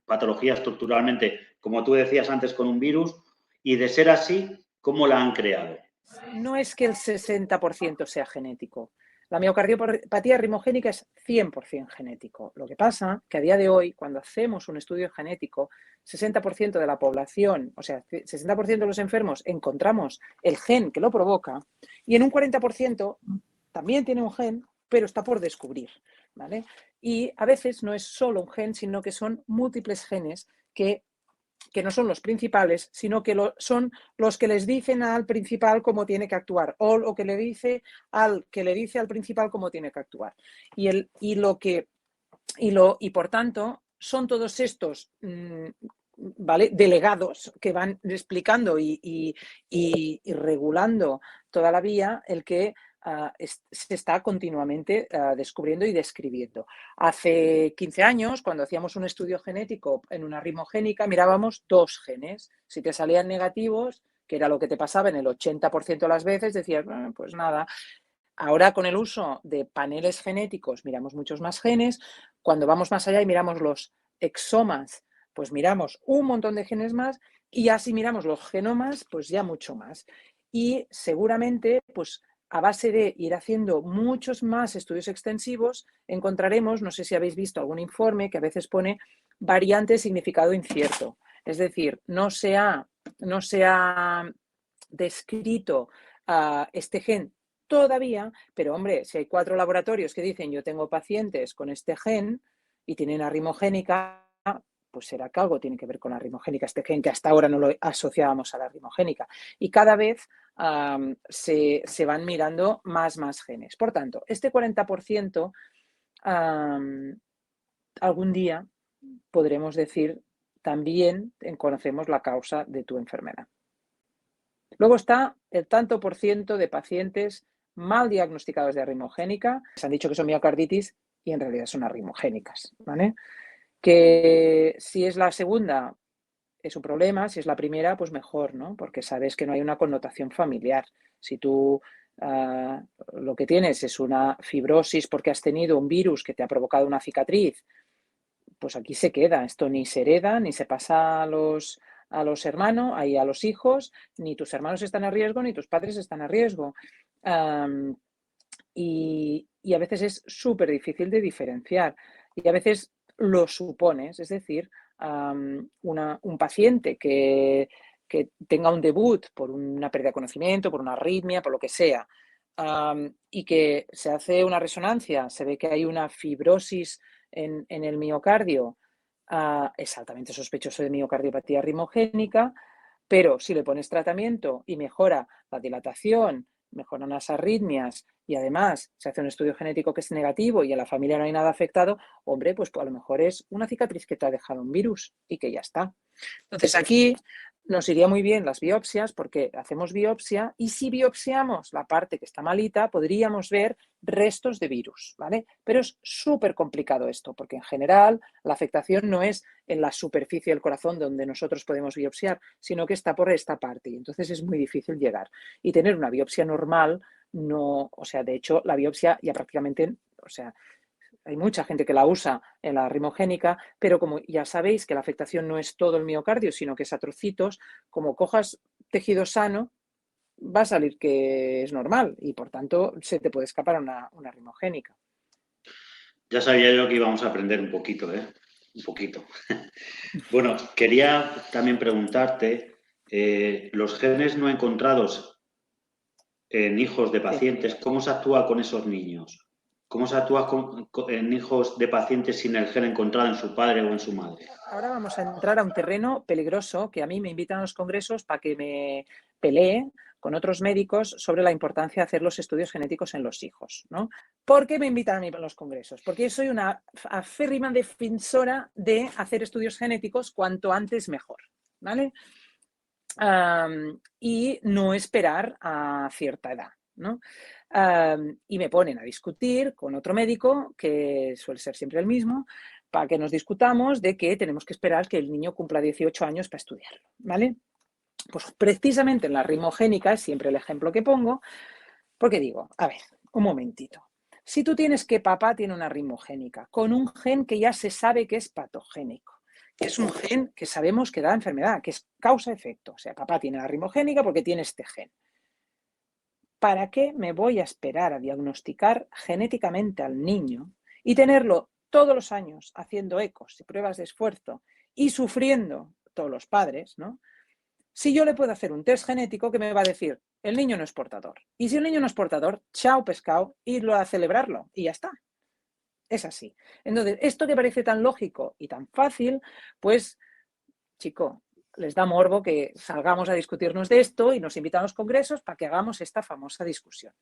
patología estructuralmente, como tú decías antes, con un virus? Y de ser así, ¿cómo la han creado? No es que el 60% sea genético. La miocardiopatía ritmogénica es 100% genético. Lo que pasa que a día de hoy, cuando hacemos un estudio genético, 60% de la población, o sea, 60% de los enfermos encontramos el gen que lo provoca y en un 40% también tiene un gen, pero está por descubrir, ¿vale? Y a veces no es solo un gen, sino que son múltiples genes que no son los principales, sino que son los que les dicen al principal cómo tiene que actuar, o lo que le dice al principal cómo tiene que actuar. Y por tanto, son todos estos ¿vale? Delegados que van explicando y regulando toda la vía el que se está continuamente descubriendo y describiendo. Hace 15 años, cuando hacíamos un estudio genético en una ritmogénica, mirábamos 2 genes. Si te salían negativos, que era lo que te pasaba en el 80% de las veces, decías, pues nada. Ahora, con el uso de paneles genéticos, miramos muchos más genes. Cuando vamos más allá y miramos los exomas, pues miramos un montón de genes más, y ya si miramos los genomas, pues ya mucho más. Y seguramente, pues a base de ir haciendo muchos más estudios extensivos, encontraremos, no sé si habéis visto algún informe que a veces pone variante de significado incierto. Es decir, no se ha descrito este gen todavía, pero hombre, si hay 4 laboratorios que dicen yo tengo pacientes con este gen y tienen arritmogénica, pues será que algo tiene que ver con la arritmogénica, este gen que hasta ahora no lo asociábamos a la arritmogénica. Y cada vez se van mirando más genes. Por tanto, este 40% algún día podremos decir también conocemos la causa de tu enfermedad. Luego está el tanto por ciento de pacientes mal diagnosticados de arritmogénica. Se han dicho que son miocarditis y en realidad son arritmogénicas, ¿vale? Que si es la segunda es un problema, si es la primera, pues mejor, ¿no? Porque sabes que no hay una connotación familiar. Si tú lo que tienes es una fibrosis porque has tenido un virus que te ha provocado una cicatriz, pues aquí se queda. Esto ni se hereda, ni se pasa a los hermanos, ahí a los hijos, ni tus hermanos están a riesgo, ni tus padres están a riesgo. Y a veces es súper difícil de diferenciar. Y a veces lo supones, es decir, un paciente que tenga un debut por una pérdida de conocimiento, por una arritmia, por lo que sea, y que se hace una resonancia, se ve que hay una fibrosis en el miocardio, es altamente sospechoso de miocardiopatía ritmogénica, pero si le pones tratamiento y mejora la dilatación, mejoran las arritmias y además se hace un estudio genético que es negativo y en la familia no hay nada afectado, hombre, pues a lo mejor es una cicatriz que te ha dejado un virus y que ya está. Entonces aquí nos iría muy bien las biopsias porque hacemos biopsia y si biopsiamos la parte que está malita podríamos ver restos de virus, ¿vale? Pero es súper complicado esto porque en general la afectación no es en la superficie del corazón donde nosotros podemos biopsiar, sino que está por esta parte y entonces es muy difícil llegar. Y tener una biopsia normal no, o sea, de hecho la biopsia ya prácticamente, o sea, hay mucha gente que la usa en la arritmogénica, pero como ya sabéis que la afectación no es todo el miocardio, sino que es a trocitos, como cojas tejido sano, va a salir que es normal y por tanto se te puede escapar una arritmogénica. Ya sabía yo que íbamos a aprender un poquito, ¿eh? Un poquito. Bueno, quería también preguntarte, los genes no encontrados en hijos de pacientes, ¿cómo se actúa con esos niños? ¿Cómo se actúa en hijos de pacientes sin el gen encontrado en su padre o en su madre? Ahora vamos a entrar a un terreno peligroso que a mí me invitan a los congresos para que me pelee con otros médicos sobre la importancia de hacer los estudios genéticos en los hijos, ¿no? ¿Por qué me invitan a mí a los congresos? Porque yo soy una aférrima defensora de hacer estudios genéticos cuanto antes mejor, ¿vale? Y no esperar a cierta edad, ¿no? Y me ponen a discutir con otro médico, que suele ser siempre el mismo, para que nos discutamos de que tenemos que esperar que el niño cumpla 18 años para estudiarlo, ¿vale? Pues precisamente en la ritmogénica es siempre el ejemplo que pongo, porque digo, a ver, un momentito. Si tú tienes que papá tiene una ritmogénica con un gen que ya se sabe que es patogénico, que es un gen que sabemos que da enfermedad, que es causa-efecto, o sea, papá tiene la ritmogénica porque tiene este gen. ¿para qué me voy a esperar a diagnosticar genéticamente al niño y tenerlo todos los años haciendo ecos y pruebas de esfuerzo y sufriendo todos los padres, ¿no? Si yo le puedo hacer un test genético que me va a decir, el niño no es portador. Y si el niño no es portador, chao pescado, irlo a celebrarlo y ya está. Es así. Entonces, esto que parece tan lógico y tan fácil, pues, chico, les da morbo que salgamos a discutirnos de esto y nos invitan a los congresos para que hagamos esta famosa discusión.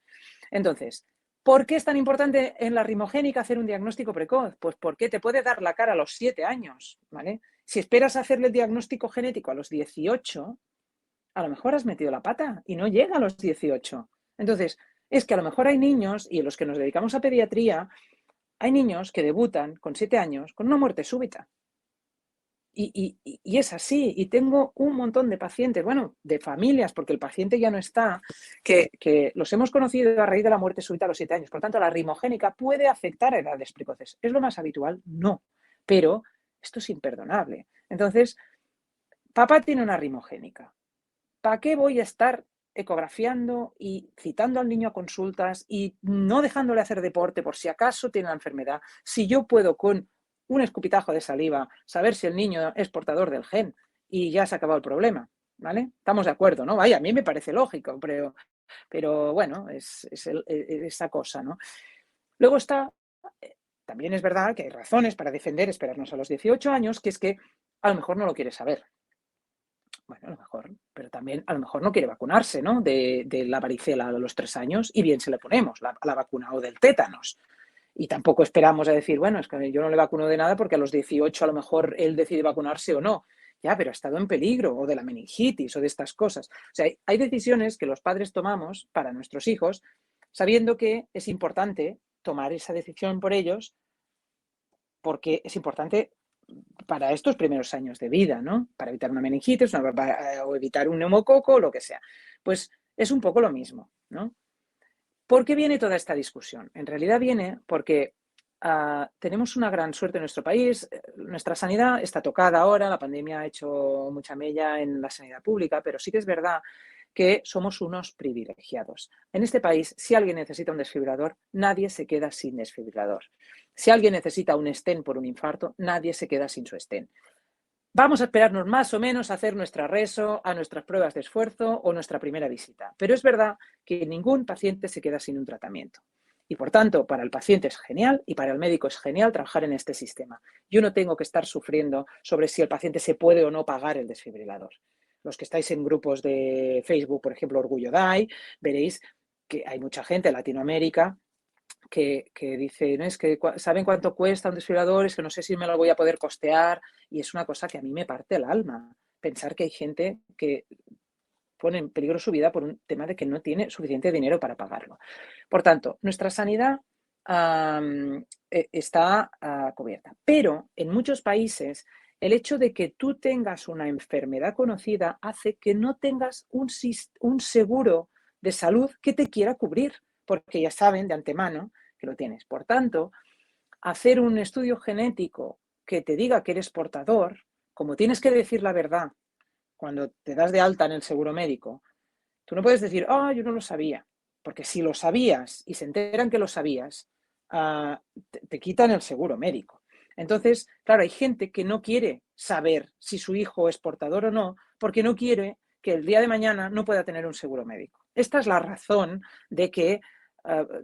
Entonces, ¿por qué es tan importante en la rimogénica hacer un diagnóstico precoz? Pues porque te puede dar la cara a los 7 años, ¿vale? Si esperas hacerle el diagnóstico genético a los 18, a lo mejor has metido la pata y no llega a los 18. Entonces, es que a lo mejor hay niños, y en los que nos dedicamos a pediatría, hay niños que debutan con 7 años con una muerte súbita. Y es así. Y tengo un montón de pacientes, bueno, de familias, porque el paciente ya no está, que los hemos conocido a raíz de la muerte súbita a los 7 años. Por tanto, la rimogénica puede afectar a edades precoces. ¿Es lo más habitual? No. Pero esto es imperdonable. Entonces, papá tiene una rimogénica. ¿Para qué voy a estar ecografiando y citando al niño a consultas y no dejándole hacer deporte por si acaso tiene la enfermedad? Si yo puedo con un escupitajo de saliva saber si el niño es portador del gen y ya se ha acabado el problema, ¿vale? Estamos de acuerdo, ¿no? Vaya, a mí me parece lógico, pero bueno, es esa cosa, ¿no? Luego está, también es verdad que hay razones para defender esperarnos a los 18 años, que es que a lo mejor no lo quiere saber. Bueno, a lo mejor, pero también a lo mejor no quiere vacunarse, ¿no? De la varicela a los 3 años y bien se le ponemos la vacuna o del tétanos. Y tampoco esperamos a decir, bueno, es que yo no le vacuno de nada porque a los 18 a lo mejor él decide vacunarse o no. Ya, pero ha estado en peligro, o de la meningitis, o de estas cosas. O sea, hay decisiones que los padres tomamos para nuestros hijos, sabiendo que es importante tomar esa decisión por ellos, porque es importante para estos primeros años de vida, ¿no? Para evitar una meningitis o evitar un neumococo o lo que sea. Pues es un poco lo mismo, ¿no? ¿Por qué viene toda esta discusión? En realidad viene porque tenemos una gran suerte en nuestro país. Nuestra sanidad está tocada ahora, la pandemia ha hecho mucha mella en la sanidad pública, pero sí que es verdad que somos unos privilegiados. En este país, si alguien necesita un desfibrilador, nadie se queda sin desfibrilador. Si alguien necesita un stent por un infarto, nadie se queda sin su stent. Vamos a esperarnos más o menos a hacer nuestra reso, a nuestras pruebas de esfuerzo o nuestra primera visita. Pero es verdad que ningún paciente se queda sin un tratamiento. Y por tanto, para el paciente es genial y para el médico es genial trabajar en este sistema. Yo no tengo que estar sufriendo sobre si el paciente se puede o no pagar el desfibrilador. Los que estáis en grupos de Facebook, por ejemplo, Orgullo DAI, veréis que hay mucha gente en Latinoamérica que dice, ¿no? Es que saben cuánto cuesta un desfibrilador, es que no sé si me lo voy a poder costear, y es una cosa que a mí me parte el alma, pensar que hay gente que pone en peligro su vida por un tema de que no tiene suficiente dinero para pagarlo. Por tanto, nuestra sanidad está cubierta, pero en muchos países el hecho de que tú tengas una enfermedad conocida hace que no tengas un seguro de salud que te quiera cubrir, porque ya saben de antemano que lo tienes. Por tanto, hacer un estudio genético que te diga que eres portador, como tienes que decir la verdad cuando te das de alta en el seguro médico, tú no puedes decir, yo no lo sabía, porque si lo sabías y se enteran que lo sabías, te quitan el seguro médico. Entonces, claro, hay gente que no quiere saber si su hijo es portador o no, porque no quiere que el día de mañana no pueda tener un seguro médico. Esta es la razón de que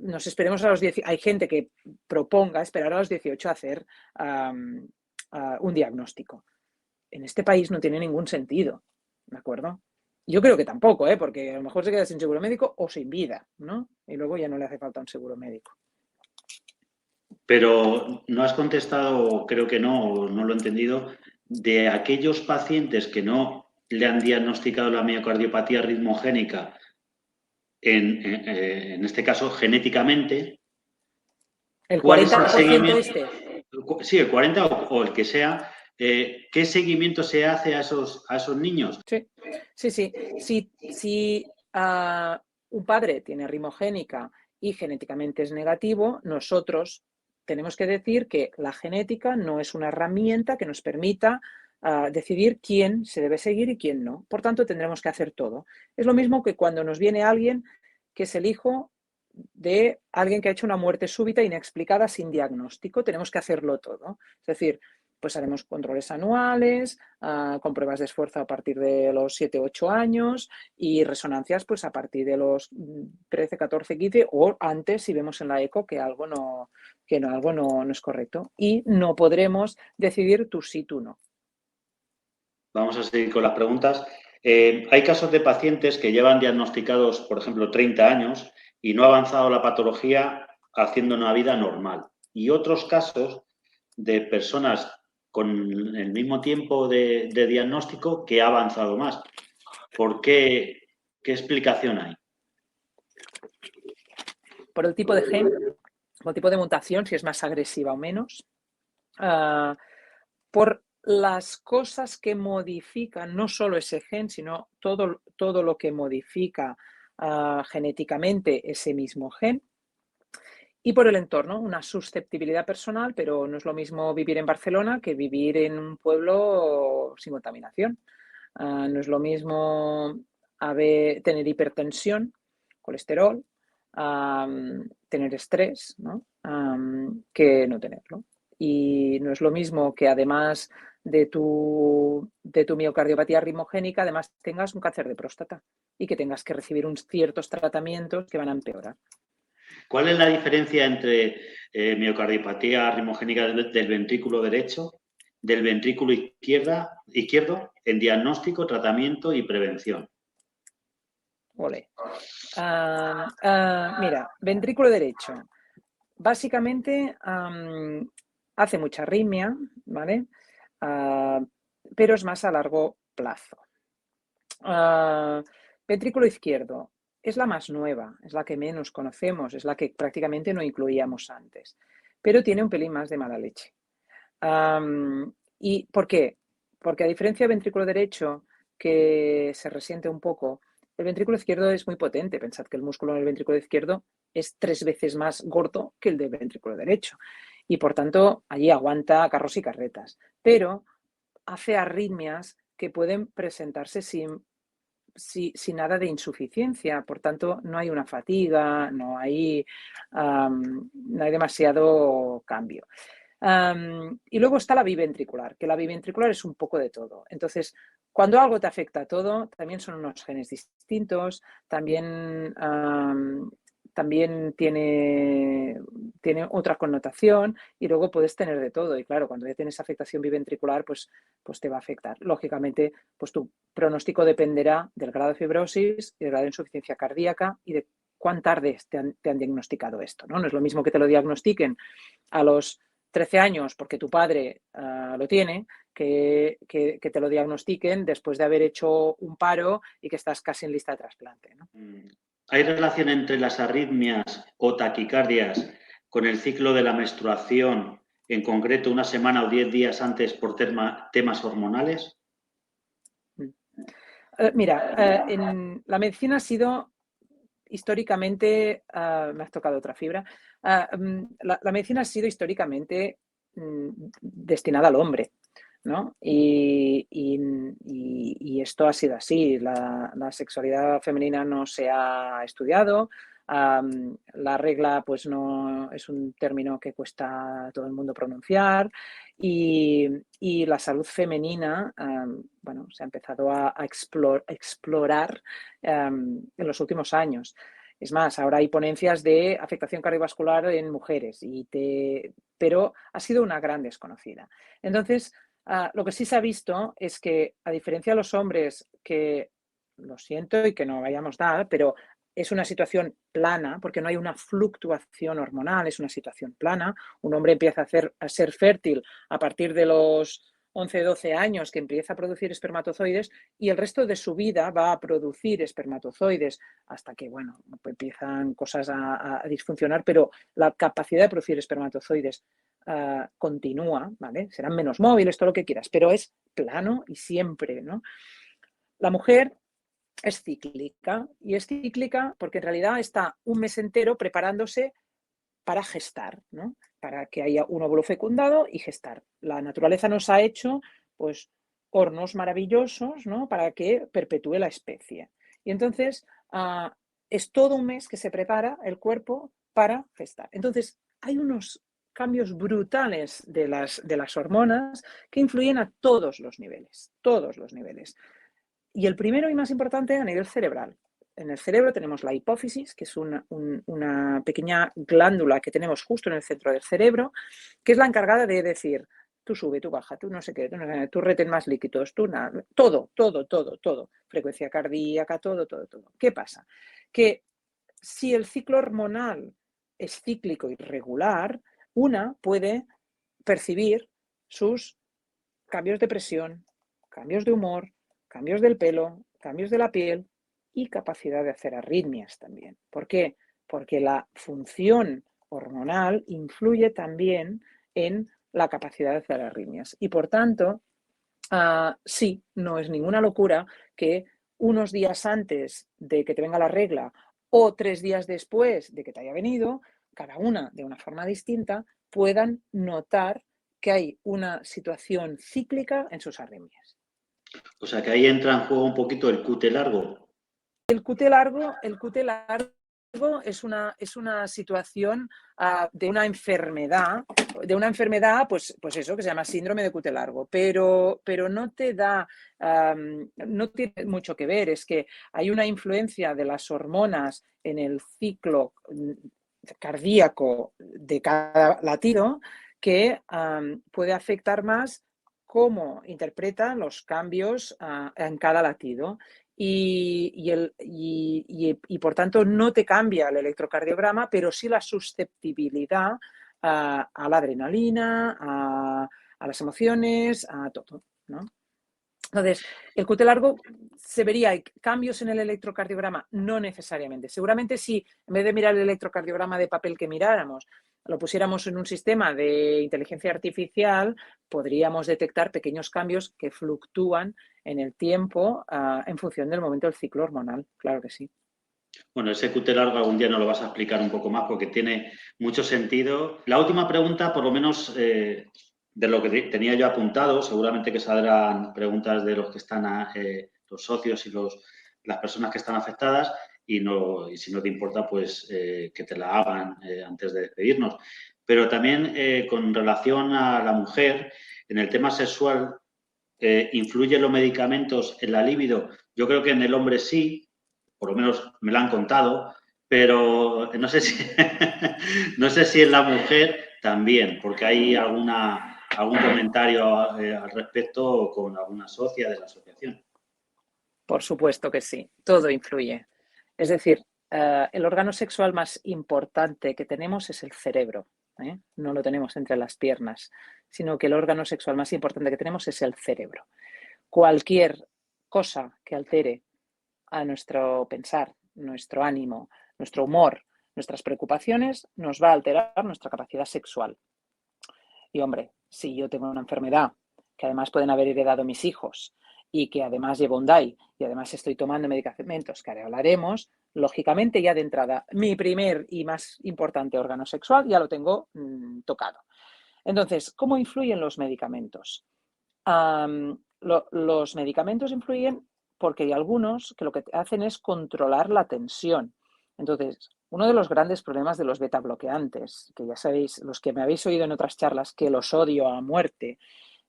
nos esperemos a los 10. Hay gente que proponga esperar a los 18 a hacer un diagnóstico. En este país no tiene ningún sentido, ¿de acuerdo? Yo creo que tampoco, porque a lo mejor se queda sin seguro médico o sin vida, ¿no? Y luego ya no le hace falta un seguro médico. Pero no has contestado, creo que no, o no lo he entendido, de aquellos pacientes que no le han diagnosticado la miocardiopatía ritmogénica, en este caso genéticamente. ¿El ¿Cuál es 40% el seguimiento? este? Sí, el 40 o el que sea. ¿Qué seguimiento se hace a esos niños? Sí. Si un padre tiene rimogénica y genéticamente es negativo, nosotros tenemos que decir que la genética no es una herramienta que nos permita decidir quién se debe seguir y quién no. Por tanto, tendremos que hacer todo. Es lo mismo que cuando nos viene alguien que es el hijo de alguien que ha hecho una muerte súbita inexplicada sin diagnóstico. Tenemos que hacerlo todo. Es decir, pues haremos controles anuales, con pruebas de esfuerzo a partir de los 7, 8 años y resonancias pues a partir de los 13, 14, 15 o antes si vemos en la eco que algo no es correcto. Y no podremos decidir tú sí, tú no. Vamos a seguir con las preguntas. Hay casos de pacientes que llevan diagnosticados, por ejemplo, 30 años y no ha avanzado la patología haciendo una vida normal. Y otros casos de personas con el mismo tiempo de diagnóstico que ha avanzado más. ¿Por qué? ¿Qué explicación hay? Por el tipo de gen, por el tipo de mutación, si es más agresiva o menos. Por las cosas que modifican, no solo ese gen, sino todo lo que modifica genéticamente ese mismo gen. Y por el entorno, una susceptibilidad personal, pero no es lo mismo vivir en Barcelona que vivir en un pueblo sin contaminación. No es lo mismo tener hipertensión, colesterol, tener estrés, ¿no? Que no tenerlo. Y no es lo mismo que además de tu miocardiopatía ritmogénica, además tengas un cáncer de próstata y que tengas que recibir ciertos tratamientos que van a empeorar. ¿Cuál es la diferencia entre miocardiopatía ritmogénica del ventrículo derecho, del ventrículo izquierdo en diagnóstico, tratamiento y prevención? Ole. Mira, ventrículo derecho. Básicamente hace mucha arritmia, ¿vale? Pero es más a largo plazo. Ventrículo izquierdo es la más nueva, es la que menos conocemos, es la que prácticamente no incluíamos antes, pero tiene un pelín más de mala leche. ¿Y por qué? Porque a diferencia del ventrículo derecho, que se resiente un poco, el ventrículo izquierdo es muy potente. Pensad que el músculo en el ventrículo izquierdo es 3 veces más gordo que el del ventrículo derecho. Y por tanto, allí aguanta carros y carretas. Pero hace arritmias que pueden presentarse sin nada de insuficiencia. Por tanto, no hay una fatiga, no hay demasiado cambio. Y luego está la biventricular, que la biventricular es un poco de todo. Entonces, cuando algo te afecta a todo, también son unos genes distintos, también tiene otra connotación y luego puedes tener de todo. Y claro, cuando ya tienes afectación biventricular, pues te va a afectar. Lógicamente, pues tu pronóstico dependerá del grado de fibrosis, del grado de insuficiencia cardíaca y de cuán tarde te han diagnosticado esto, ¿no? No es lo mismo que te lo diagnostiquen a los 13 años porque tu padre lo tiene, que te lo diagnostiquen después de haber hecho un paro y que estás casi en lista de trasplante, ¿no? ¿Hay relación entre las arritmias o taquicardias con el ciclo de la menstruación, en concreto una semana o 10 días antes por temas hormonales? Mira, en la medicina ha sido históricamente, me has tocado otra fibra, la medicina ha sido históricamente destinada al hombre, ¿no? Y esto ha sido así. La sexualidad femenina no se ha estudiado. La regla, pues no es un término que cuesta a todo el mundo pronunciar. Y la salud femenina, bueno, se ha empezado a explorar en los últimos años. Es más, ahora hay ponencias de afectación cardiovascular en mujeres, pero ha sido una gran desconocida. Entonces, lo que sí se ha visto es que, a diferencia de los hombres, que lo siento y que no vayamos a dar, pero es una situación plana, porque no hay una fluctuación hormonal, es una situación plana. Un hombre empieza a ser fértil a partir de los 11, 12 años, que empieza a producir espermatozoides, y el resto de su vida va a producir espermatozoides hasta que, bueno, empiezan cosas a disfuncionar, pero la capacidad de producir espermatozoides continúa, ¿vale? Serán menos móviles, todo lo que quieras, pero es plano y siempre, ¿no? La mujer es cíclica, y es cíclica porque en realidad está un mes entero preparándose para gestar, ¿no? Para que haya un óvulo fecundado y gestar. La naturaleza nos ha hecho, pues, hornos maravillosos, ¿no? Para que perpetúe la especie. Y entonces, es todo un mes que se prepara el cuerpo para gestar. Entonces, hay unos cambios brutales de las hormonas que influyen a todos los niveles, todos los niveles. Y el primero y más importante a nivel cerebral. En el cerebro tenemos la hipófisis, que es una pequeña glándula que tenemos justo en el centro del cerebro, que es la encargada de decir, tú sube, tú baja, tú no sé qué, tú retén más líquidos, tú nada, todo, todo, todo, todo. Frecuencia cardíaca, todo, todo, todo. ¿Qué pasa? Que si el ciclo hormonal es cíclico y regular, una puede percibir sus cambios de presión, cambios de humor, cambios del pelo, cambios de la piel y capacidad de hacer arritmias también. ¿Por qué? Porque la función hormonal influye también en la capacidad de hacer arritmias. Y por tanto, sí, no es ninguna locura que unos días antes de que te venga la regla o 3 días después de que te haya venido, cada una de una forma distinta, puedan notar que hay una situación cíclica en sus arritmias. O sea que ahí entra en juego un poquito el QT largo. El QT largo es una situación de una enfermedad, pues eso, que se llama síndrome de QT largo, pero no te da, no tiene mucho que ver, es que hay una influencia de las hormonas en el ciclo cardíaco de cada latido que puede afectar más cómo interpreta los cambios en cada latido. Y por tanto no te cambia el electrocardiograma, pero sí la susceptibilidad a la adrenalina, a las emociones, a todo, ¿no? Entonces, el QT largo se vería, ¿hay cambios en el electrocardiograma? No necesariamente. Seguramente si en vez de mirar el electrocardiograma de papel que miráramos, lo pusiéramos en un sistema de inteligencia artificial, podríamos detectar pequeños cambios que fluctúan en el tiempo en función del momento del ciclo hormonal. Claro que sí. Bueno, ese QT largo algún día nos lo vas a explicar un poco más porque tiene mucho sentido. La última pregunta, por lo menos de lo que tenía yo apuntado, seguramente que saldrán preguntas de los que están, los socios y las personas que están afectadas y si no te importa, pues que te la hagan antes de despedirnos. Pero también con relación a la mujer, en el tema sexual, ¿influyen los medicamentos en la libido? Yo creo que en el hombre sí, por lo menos me lo han contado, pero no sé si, no sé si en la mujer también, porque hay algún comentario al respecto con alguna socia de la asociación. Por supuesto que sí, todo influye. Es decir, el órgano sexual más importante que tenemos es el cerebro. No lo tenemos entre las piernas, sino que el órgano sexual más importante que tenemos es el cerebro. Cualquier cosa que altere a nuestro pensar, nuestro ánimo, nuestro humor, nuestras preocupaciones, nos va a alterar nuestra capacidad sexual. Y hombre, si yo tengo una enfermedad que además pueden haber heredado mis hijos y que además llevo un DAI y además estoy tomando medicamentos que ahora hablaremos, lógicamente ya de entrada mi primer y más importante órgano sexual ya lo tengo tocado. Entonces, ¿cómo influyen los medicamentos? Los medicamentos influyen porque hay algunos que lo que hacen es controlar la tensión. Entonces, uno de los grandes problemas de los beta bloqueantes, que ya sabéis, los que me habéis oído en otras charlas, que los odio a muerte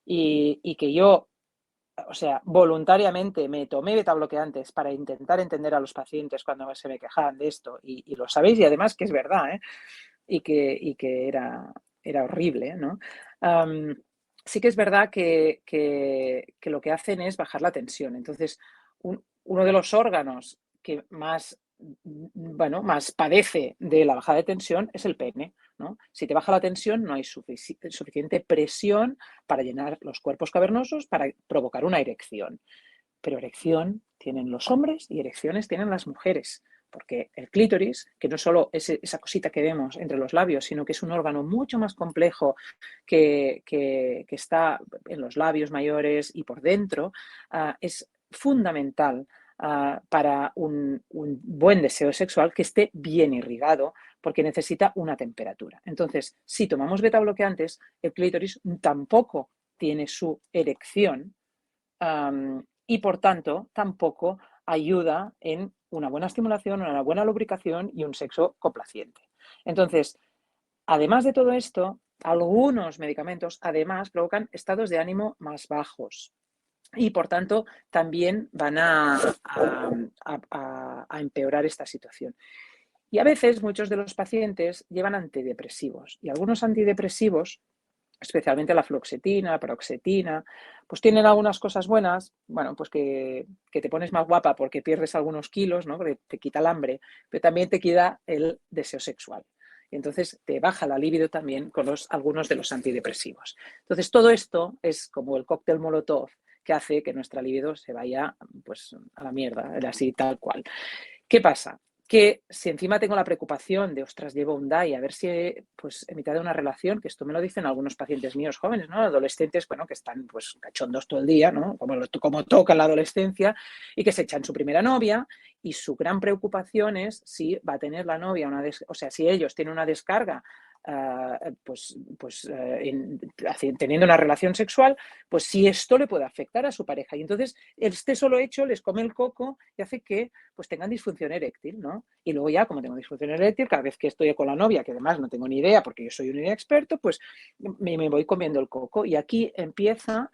y que yo, o sea, voluntariamente me tomé beta bloqueantes para intentar entender a los pacientes cuando se me quejaban de esto, y lo sabéis, y además que es verdad, ¿eh? y que era horrible, ¿no? Sí que es verdad que lo que hacen es bajar la tensión. Entonces, uno de los órganos que más, bueno, más padece de la bajada de tensión es el pene, ¿no? Si te baja la tensión, no hay suficiente presión para llenar los cuerpos cavernosos para provocar una erección. Pero erección tienen los hombres y erecciones tienen las mujeres, porque el clítoris, que no solo es esa cosita que vemos entre los labios, sino que es un órgano mucho más complejo que está en los labios mayores y por dentro, es fundamental para un buen deseo sexual que esté bien irrigado, porque necesita una temperatura. Entonces, si tomamos beta bloqueantes, el clítoris tampoco tiene su erección, y por tanto tampoco ayuda en una buena estimulación, una buena lubricación y un sexo complaciente. Entonces, además de todo esto, algunos medicamentos además provocan estados de ánimo más bajos y por tanto también van a empeorar esta situación. Y a veces muchos de los pacientes llevan antidepresivos y algunos antidepresivos, especialmente la fluoxetina, la paroxetina, pues tienen algunas cosas buenas, bueno, pues que te pones más guapa porque pierdes algunos kilos, ¿no? Porque te quita el hambre, pero también te quita el deseo sexual. Y entonces te baja la libido también con algunos de los antidepresivos. Entonces todo esto es como el cóctel Molotov que hace que nuestra libido se vaya pues a la mierda, así tal cual. ¿Qué pasa? Que si encima tengo la preocupación de, ostras, llevo un DAI, a ver si, pues, en mitad de una relación, que esto me lo dicen algunos pacientes míos jóvenes, ¿no? Adolescentes, bueno, que están, pues, cachondos todo el día, ¿no? Como toca la adolescencia, y que se echan su primera novia, y su gran preocupación es si va a tener la novia o sea, si ellos tienen una descarga teniendo una relación sexual, pues si esto le puede afectar a su pareja. Y entonces este solo hecho les come el coco y hace que pues tengan disfunción eréctil, ¿no? Y luego ya, como tengo disfunción eréctil, cada vez que estoy con la novia, que además no tengo ni idea porque yo soy un inexperto, pues me voy comiendo el coco. Y aquí empieza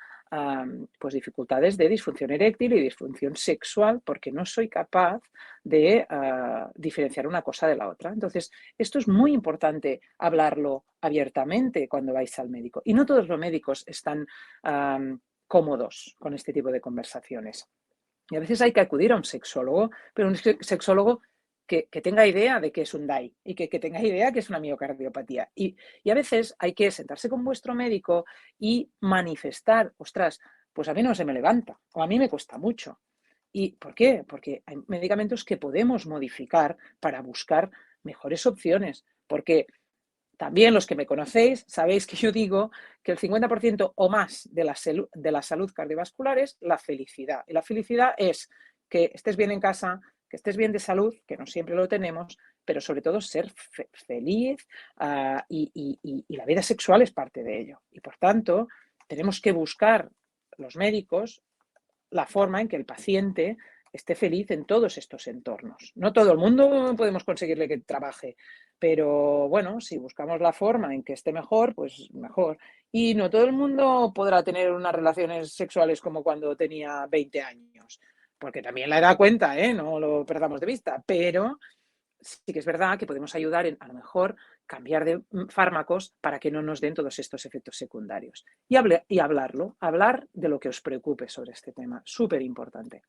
pues dificultades de disfunción eréctil y disfunción sexual porque no soy capaz de diferenciar una cosa de la otra. Entonces, esto es muy importante hablarlo abiertamente cuando vais al médico. Y no todos los médicos están cómodos con este tipo de conversaciones. Y a veces hay que acudir a un sexólogo, pero un sexólogo que tenga idea de que es un DAI y que tenga idea que es una miocardiopatía. Y a veces hay que sentarse con vuestro médico y manifestar, ostras, pues a mí no se me levanta o a mí me cuesta mucho. ¿Y por qué? Porque hay medicamentos que podemos modificar para buscar mejores opciones. Porque también los que me conocéis sabéis que yo digo que el 50% o más de la salud cardiovascular es la felicidad. Y la felicidad es que estés bien en casa, que estés bien de salud, que no siempre lo tenemos, pero sobre todo ser feliz y la vida sexual es parte de ello. Y por tanto, tenemos que buscar los médicos la forma en que el paciente esté feliz en todos estos entornos. No todo el mundo podemos conseguirle que trabaje, pero bueno, si buscamos la forma en que esté mejor, pues mejor. Y no todo el mundo podrá tener unas relaciones sexuales como cuando tenía 20 años, porque también la edad cuenta, ¿eh? No lo perdamos de vista, pero sí que es verdad que podemos ayudar en, a lo mejor, cambiar de fármacos para que no nos den todos estos efectos secundarios. Y hablar de lo que os preocupe sobre este tema, súper importante.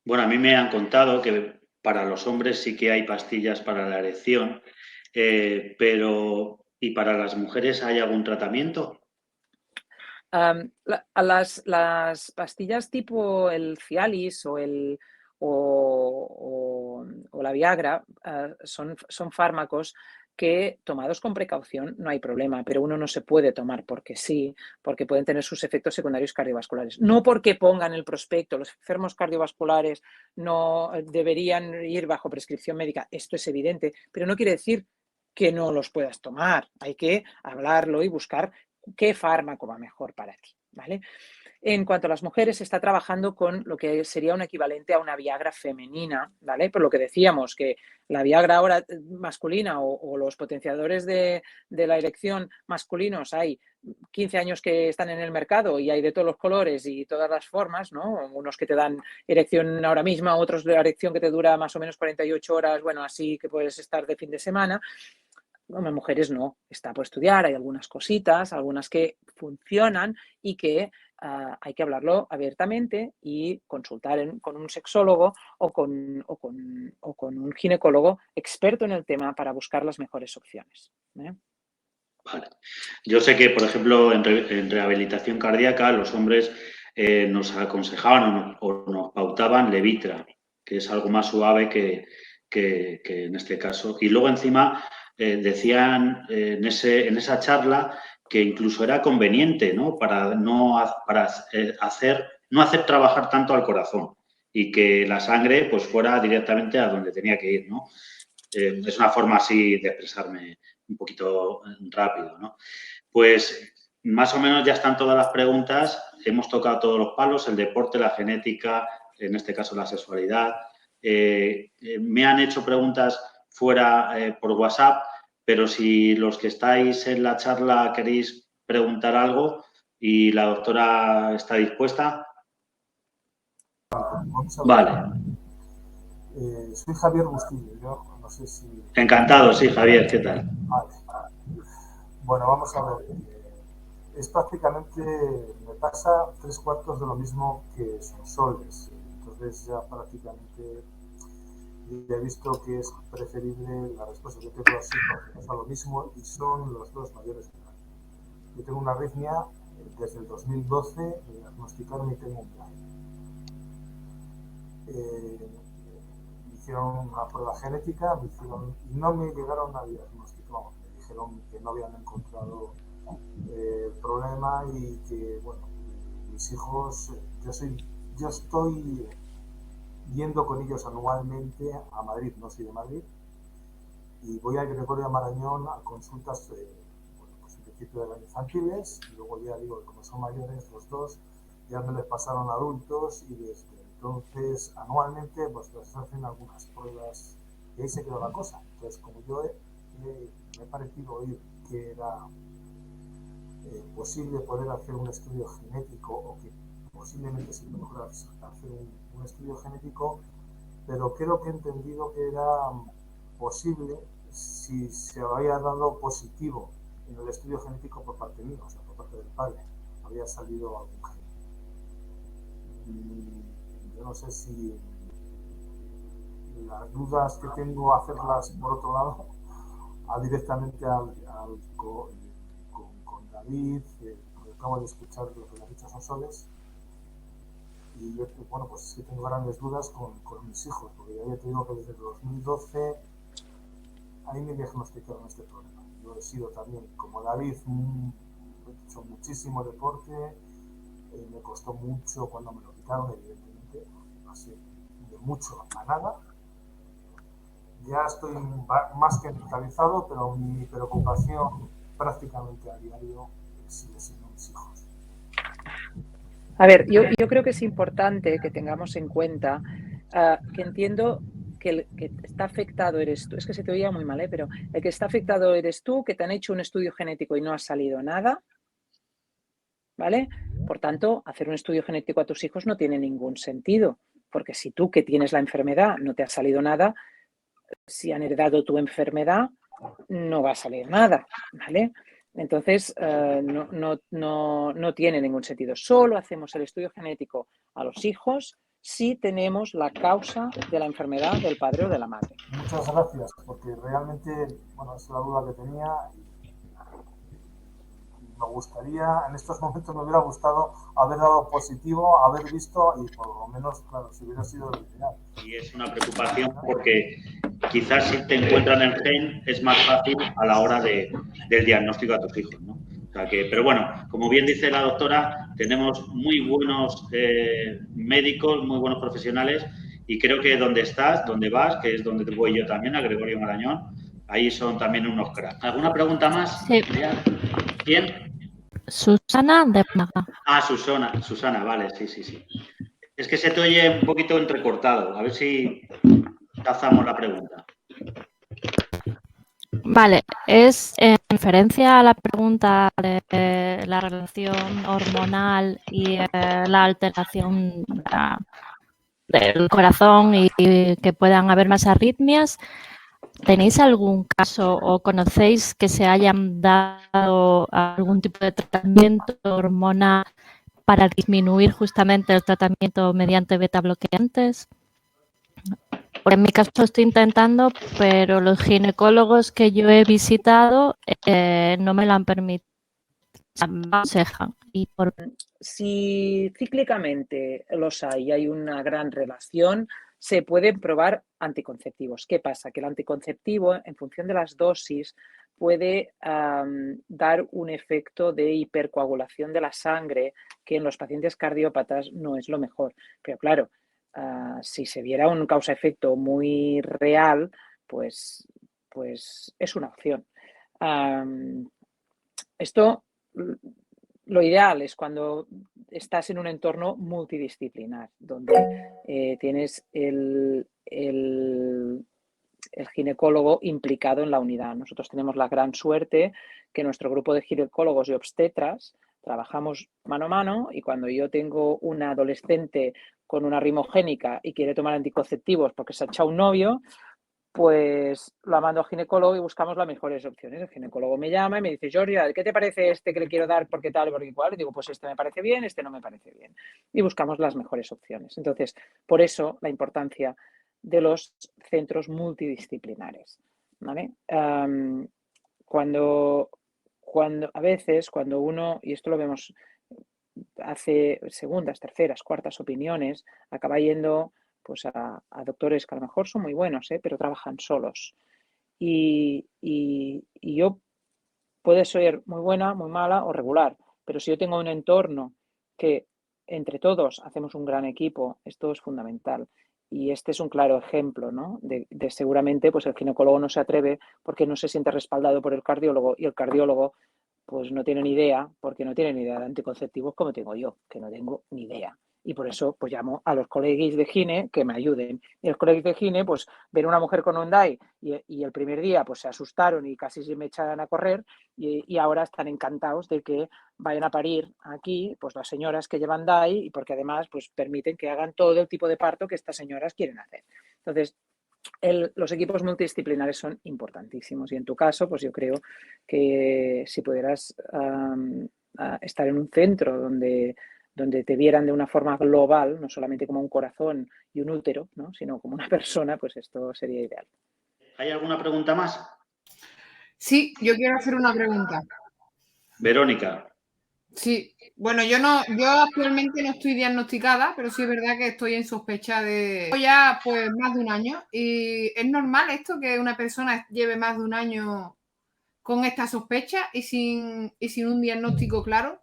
Bueno, a mí me han contado que para los hombres sí que hay pastillas para la erección, pero ¿y para las mujeres hay algún tratamiento? Las pastillas tipo el Cialis o la Viagra son fármacos que tomados con precaución no hay problema, pero uno no se puede tomar porque sí, porque pueden tener sus efectos secundarios cardiovasculares. No porque pongan el prospecto, los enfermos cardiovasculares no deberían ir bajo prescripción médica, esto es evidente, pero no quiere decir que no los puedas tomar. Hay que hablarlo y buscar qué fármaco va mejor para ti, ¿vale? En cuanto a las mujeres, se está trabajando con lo que sería un equivalente a una Viagra femenina, ¿vale? Por lo que decíamos, que la Viagra ahora masculina o los potenciadores de la erección masculinos, hay 15 años que están en el mercado y hay de todos los colores y todas las formas, ¿no? Unos que te dan erección ahora misma, otros de erección que te dura más o menos 48 horas, bueno, así que puedes estar de fin de semana. Bueno, mujeres no, está por estudiar, hay algunas cositas, algunas que funcionan y que hay que hablarlo abiertamente y consultar con un sexólogo o con un ginecólogo experto en el tema para buscar las mejores opciones. Vale. Yo sé que, por ejemplo, en rehabilitación cardíaca los hombres nos aconsejaban o nos pautaban Levitra, que es algo más suave que en este caso. Y luego encima decían en esa charla que incluso era conveniente, ¿no? Para no hacer trabajar tanto al corazón y que la sangre pues fuera directamente a donde tenía que ir, ¿no? Es una forma así de expresarme un poquito rápido, ¿no? Pues más o menos ya están todas las preguntas, hemos tocado todos los palos, el deporte, la genética, en este caso la sexualidad, Me han hecho preguntas fuera por WhatsApp, pero si los que estáis en la charla queréis preguntar algo y la doctora está dispuesta. Vamos a ver. Vale. Soy Javier Bustillo, yo no sé si... Encantado, sí, Javier, ¿qué tal? Vale. Bueno, vamos a ver. Es prácticamente, me pasa 3/4 de lo mismo que Sonsoles. Entonces ya prácticamente he visto que es preferible la respuesta que tengo así, porque pasa lo mismo y son los dos mayores de edad. Yo tengo una arritmia desde el 2012, me diagnosticaron y tengo un plan. Me hicieron una prueba genética, y no me llegaron a diagnosticar, me dijeron que no habían encontrado el problema y que, bueno, mis hijos, yo estoy yendo con ellos anualmente a Madrid, no soy de Madrid, y voy al Gregorio Marañón a consultas bueno, pues en principio de infantiles, y luego ya digo, como son mayores los dos, ya me les pasaron adultos y desde entonces anualmente pues les hacen algunas pruebas y ahí se quedó la cosa. Entonces como yo me he parecido oír que era posible poder hacer un estudio genético o que posiblemente se mejor hacer un estudio genético, pero creo que he entendido que era posible si se había dado positivo en el estudio genético por parte mía, o sea, por parte del padre, había salido algún gen. Y yo no sé si las dudas que tengo hacerlas por otro lado directamente con David, porque acabo de escuchar lo que le ha dicho Sonsoles, y yo, bueno, pues sí tengo grandes dudas con mis hijos, porque ya te digo que desde el 2012 ahí me diagnosticaron este problema. Yo he sido también, como David, he hecho muchísimo deporte, me costó mucho cuando me lo quitaron, evidentemente, así de mucho a nada. Ya estoy más que mentalizado, pero mi preocupación prácticamente a diario sigue siendo mis hijos. A ver, yo creo que es importante que tengamos en cuenta que entiendo que el que está afectado eres tú. Es que se te oía muy mal, pero el que está afectado eres tú, que te han hecho un estudio genético y no ha salido nada, ¿vale? Por tanto, hacer un estudio genético a tus hijos no tiene ningún sentido, porque si tú que tienes la enfermedad no te ha salido nada, si han heredado tu enfermedad, no va a salir nada, ¿vale? Entonces, no tiene ningún sentido. Solo hacemos el estudio genético a los hijos si tenemos la causa de la enfermedad del padre o de la madre. Muchas gracias, porque realmente, bueno, es la duda que tenía y me gustaría, en estos momentos me hubiera gustado haber dado positivo, haber visto y por lo menos, claro, si hubiera sido el ideal. Y es una preocupación porque quizás si te encuentran el gen es más fácil a la hora del diagnóstico a tus hijos, ¿no? O sea que, pero bueno, como bien dice la doctora, tenemos muy buenos médicos, muy buenos profesionales y creo que donde estás, donde vas, que es donde voy yo también, a Gregorio Marañón, ahí son también unos cracks. ¿Alguna pregunta más? Sí. ¿Quién? Susana de Málaga. Ah, Susana, vale, sí. Es que se te oye un poquito entrecortado. A ver si cazamos la pregunta. Vale, es en referencia a la pregunta de la relación hormonal y la alteración del corazón y que puedan haber más arritmias. ¿Tenéis algún caso o conocéis que se hayan dado algún tipo de tratamiento hormonal para disminuir justamente el tratamiento mediante beta bloqueantes? Por en mi caso estoy intentando, pero los ginecólogos que yo he visitado no me lo han permitido, me aconsejan. Si cíclicamente los hay una gran relación, se pueden probar anticonceptivos. ¿Qué pasa? Que el anticonceptivo, en función de las dosis, puede dar un efecto de hipercoagulación de la sangre, que en los pacientes cardiópatas no es lo mejor. Pero claro, si se viera un causa-efecto muy real, pues es una opción. Esto, lo ideal es cuando estás en un entorno multidisciplinar, donde tienes el ginecólogo implicado en la unidad. Nosotros tenemos la gran suerte que nuestro grupo de ginecólogos y obstetras trabajamos mano a mano, y cuando yo tengo una adolescente con una rimogénica y quiere tomar anticonceptivos porque se ha echado un novio, pues la mando al ginecólogo y buscamos las mejores opciones. El ginecólogo me llama y me dice: Georgia, ¿qué te parece este que le quiero dar? ¿Por qué tal? ¿Por qué cual? Y digo: pues este me parece bien, este no me parece bien. Y buscamos las mejores opciones. Entonces, por eso la importancia de los centros multidisciplinares, ¿vale? Cuando a veces, cuando uno, y esto lo vemos, hace segundas, terceras, cuartas opiniones, acaba yendo pues a doctores que a lo mejor son muy buenos, pero trabajan solos. Y yo puede ser muy buena, muy mala o regular, pero si yo tengo un entorno que entre todos hacemos un gran equipo, esto es fundamental. Y este es un claro ejemplo, ¿no? de seguramente pues el ginecólogo no se atreve porque no se siente respaldado por el cardiólogo, y el cardiólogo pues no tiene ni idea, porque no tiene ni idea de anticonceptivos como tengo yo, que no tengo ni idea. Y por eso pues llamo a los coleguis de gine que me ayuden. Y los coleguis de gine pues ven una mujer con un DAI y el primer día pues se asustaron y casi se me echaban a correr, y ahora están encantados de que vayan a parir aquí pues las señoras que llevan DAI, y porque además pues permiten que hagan todo el tipo de parto que estas señoras quieren hacer. Entonces, los equipos multidisciplinares son importantísimos, y en tu caso, pues yo creo que si pudieras estar en un centro donde te vieran de una forma global, no solamente como un corazón y un útero, ¿no? Sino como una persona, pues esto sería ideal. ¿Hay alguna pregunta más? Sí, yo quiero hacer una pregunta. Verónica. Sí, bueno, yo actualmente no estoy diagnosticada, pero sí es verdad que estoy en sospecha de ya pues más de un año. ¿Y es normal esto, que una persona lleve más de un año con esta sospecha y sin un diagnóstico claro?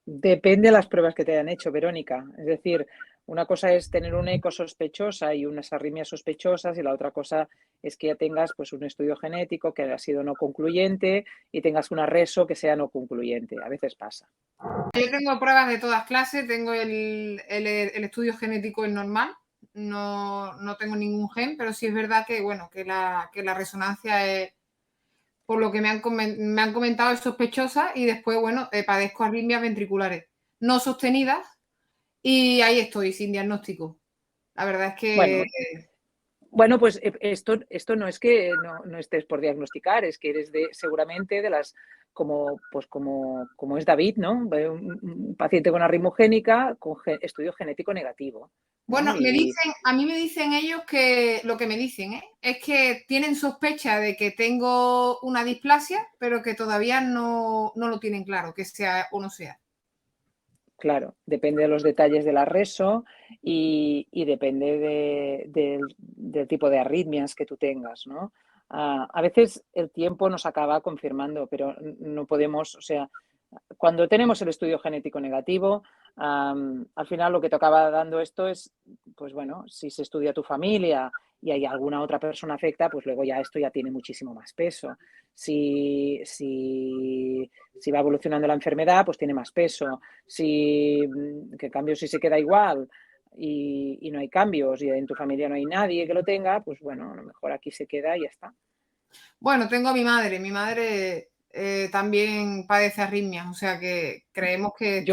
Depende de las pruebas que te hayan hecho, Verónica. Es decir, una cosa es tener una eco sospechosa y unas arritmias sospechosas, y la otra cosa es que ya tengas pues un estudio genético que haya sido no concluyente y tengas una reso que sea no concluyente. A veces pasa. Yo tengo pruebas de todas clases, tengo el estudio genético es normal, no tengo ningún gen, pero sí es verdad que bueno, que la resonancia es, por lo que me han comentado, es sospechosa, y después, bueno, padezco arritmias ventriculares no sostenidas, y ahí estoy, sin diagnóstico. La verdad es que... Bueno, pues esto no es que no estés por diagnosticar, es que eres seguramente de las, como es David, ¿no? Un paciente con arritmogénica con estudio genético negativo, ¿no? Bueno, a mí me dicen ellos que lo que me dicen es que tienen sospecha de que tengo una displasia, pero que todavía no lo tienen claro, que sea o no sea. Claro, depende de los detalles de la reso y depende del tipo de arritmias que tú tengas, ¿no? A veces el tiempo nos acaba confirmando, pero no podemos, o sea, cuando tenemos el estudio genético negativo, al final lo que te acaba dando esto es, pues bueno, si se estudia tu familia y hay alguna otra persona afecta, pues luego ya esto ya tiene muchísimo más peso. Si va evolucionando la enfermedad, pues tiene más peso. Que en cambio, si se queda igual y no hay cambios y en tu familia no hay nadie que lo tenga, pues bueno, a lo mejor aquí se queda y ya está. Bueno, tengo a mi madre. Mi madre también padece arritmias, o sea que creemos que...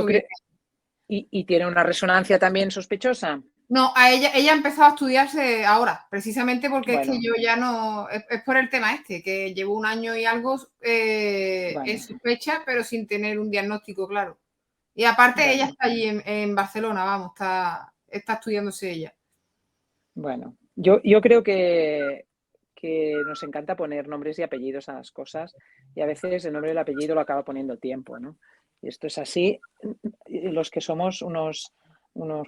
¿Y tiene una resonancia también sospechosa? No, ella ha empezado a estudiarse ahora, precisamente porque bueno, es que yo ya no... Es por el tema que llevo un año y algo en sospecha, pero sin tener un diagnóstico claro. Y aparte ella está allí en Barcelona, vamos, está estudiándose ella. Bueno, yo creo que nos encanta poner nombres y apellidos a las cosas, y a veces el nombre y el apellido lo acaba poniendo el tiempo, ¿no? Y esto es así. Los que somos unos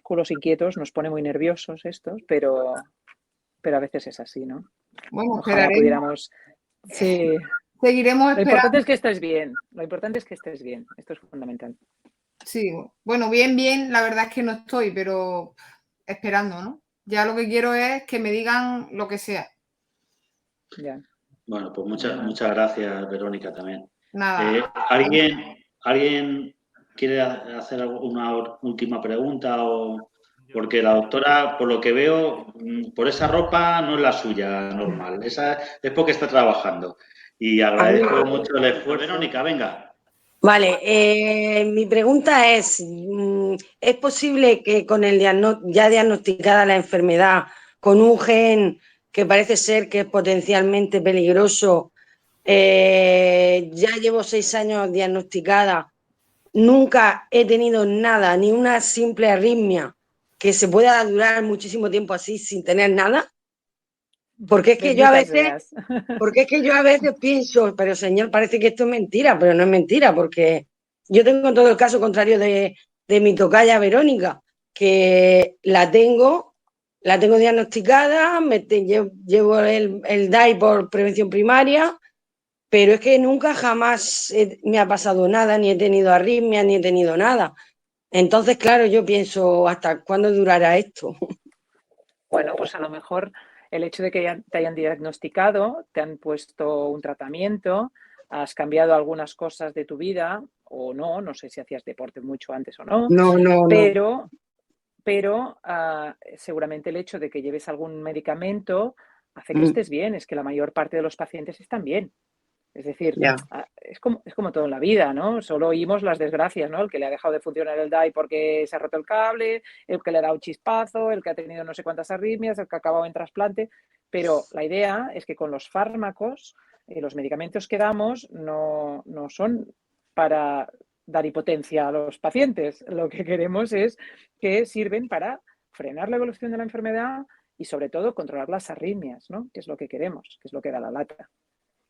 culos inquietos nos pone muy nerviosos estos, pero a veces es así, ¿no? Bueno, ojalá pudiéramos... Sí. Seguiremos esperando. Lo importante es que estés bien. Lo importante es que estés bien. Esto es fundamental. Sí, bueno, bien, la verdad es que no estoy, pero esperando, ¿no? Ya lo que quiero es que me digan lo que sea. Ya. Bueno, pues muchas gracias, Verónica, también. Nada. ¿Alguien quiere hacer una última pregunta? porque la doctora, por lo que veo, por esa ropa no es la suya normal. Esa es porque está trabajando. Y agradezco mucho el esfuerzo. Verónica, venga. Vale, mi pregunta es posible que con el ya diagnosticada la enfermedad, con un gen que parece ser que es potencialmente peligroso, ya llevo 6 años diagnosticada, nunca he tenido nada, ni una simple arritmia, que se pueda durar muchísimo tiempo así sin tener nada? Porque es que yo a veces pienso, pero señor, parece que esto es mentira, pero no es mentira, porque yo tengo todo el caso contrario de mi tocaya Verónica, que la tengo diagnosticada, llevo el DAI por prevención primaria, pero es que nunca jamás me ha pasado nada, ni he tenido arritmia, ni he tenido nada. Entonces, claro, yo pienso, ¿hasta cuándo durará esto? Bueno, pues a lo mejor el hecho de que te hayan diagnosticado, te han puesto un tratamiento, has cambiado algunas cosas de tu vida o no sé si hacías deporte mucho antes o no, pero seguramente el hecho de que lleves algún medicamento hace que estés bien, es que la mayor parte de los pacientes están bien. Es decir, es como todo en la vida, ¿no? Solo oímos las desgracias, ¿no? El que le ha dejado de funcionar el DAI porque se ha roto el cable, el que le ha dado un chispazo, el que ha tenido no sé cuántas arritmias, el que ha acabado en trasplante. Pero la idea es que con los fármacos, los medicamentos que damos no son para dar hipotencia a los pacientes. Lo que queremos es que sirven para frenar la evolución de la enfermedad y sobre todo controlar las arritmias, ¿no? Que es lo que queremos, que es lo que da la lata.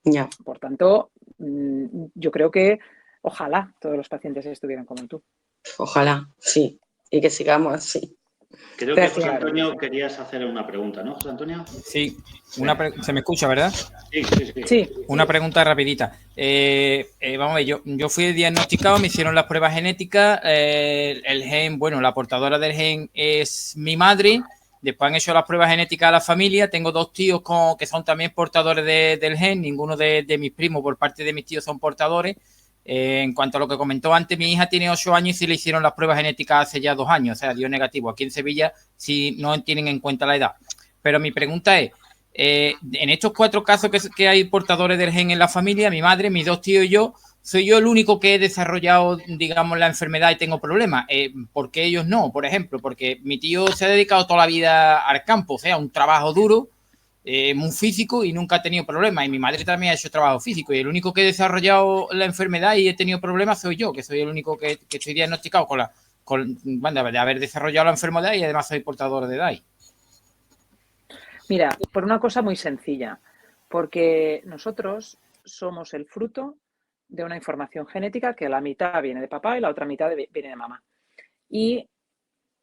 Ya. Por tanto, yo creo que ojalá todos los pacientes estuvieran como tú. Ojalá, sí, y que sigamos así. Creo que José Antonio querías hacer una pregunta, ¿no, José Antonio? Sí, se me escucha, ¿verdad? Sí. Una pregunta rapidita. Vamos a ver, yo fui diagnosticado, me hicieron las pruebas genéticas, el gen, bueno, la portadora del gen es mi madre. Después han hecho las pruebas genéticas a la familia. Tengo 2 tíos que son también portadores del gen. Ninguno de mis primos por parte de mis tíos son portadores. En cuanto a lo que comentó antes, mi hija tiene 8 años y se le hicieron las pruebas genéticas hace ya 2 años. O sea, dio negativo. Aquí en Sevilla sí no tienen en cuenta la edad. Pero mi pregunta es, en estos 4 casos que hay portadores del gen en la familia, mi madre, mis 2 tíos y yo, ¿soy yo el único que he desarrollado, digamos, la enfermedad y tengo problemas? ¿Por qué ellos no? Por ejemplo, porque mi tío se ha dedicado toda la vida al campo, o sea, un trabajo duro, muy físico y nunca ha tenido problemas. Y mi madre también ha hecho trabajo físico. Y el único que he desarrollado la enfermedad y he tenido problemas soy yo, que soy el único que estoy diagnosticado de haber desarrollado la enfermedad y además soy portador de DAI. Mira, por una cosa muy sencilla, porque nosotros somos el fruto de una información genética que la mitad viene de papá y la otra mitad viene de mamá. Y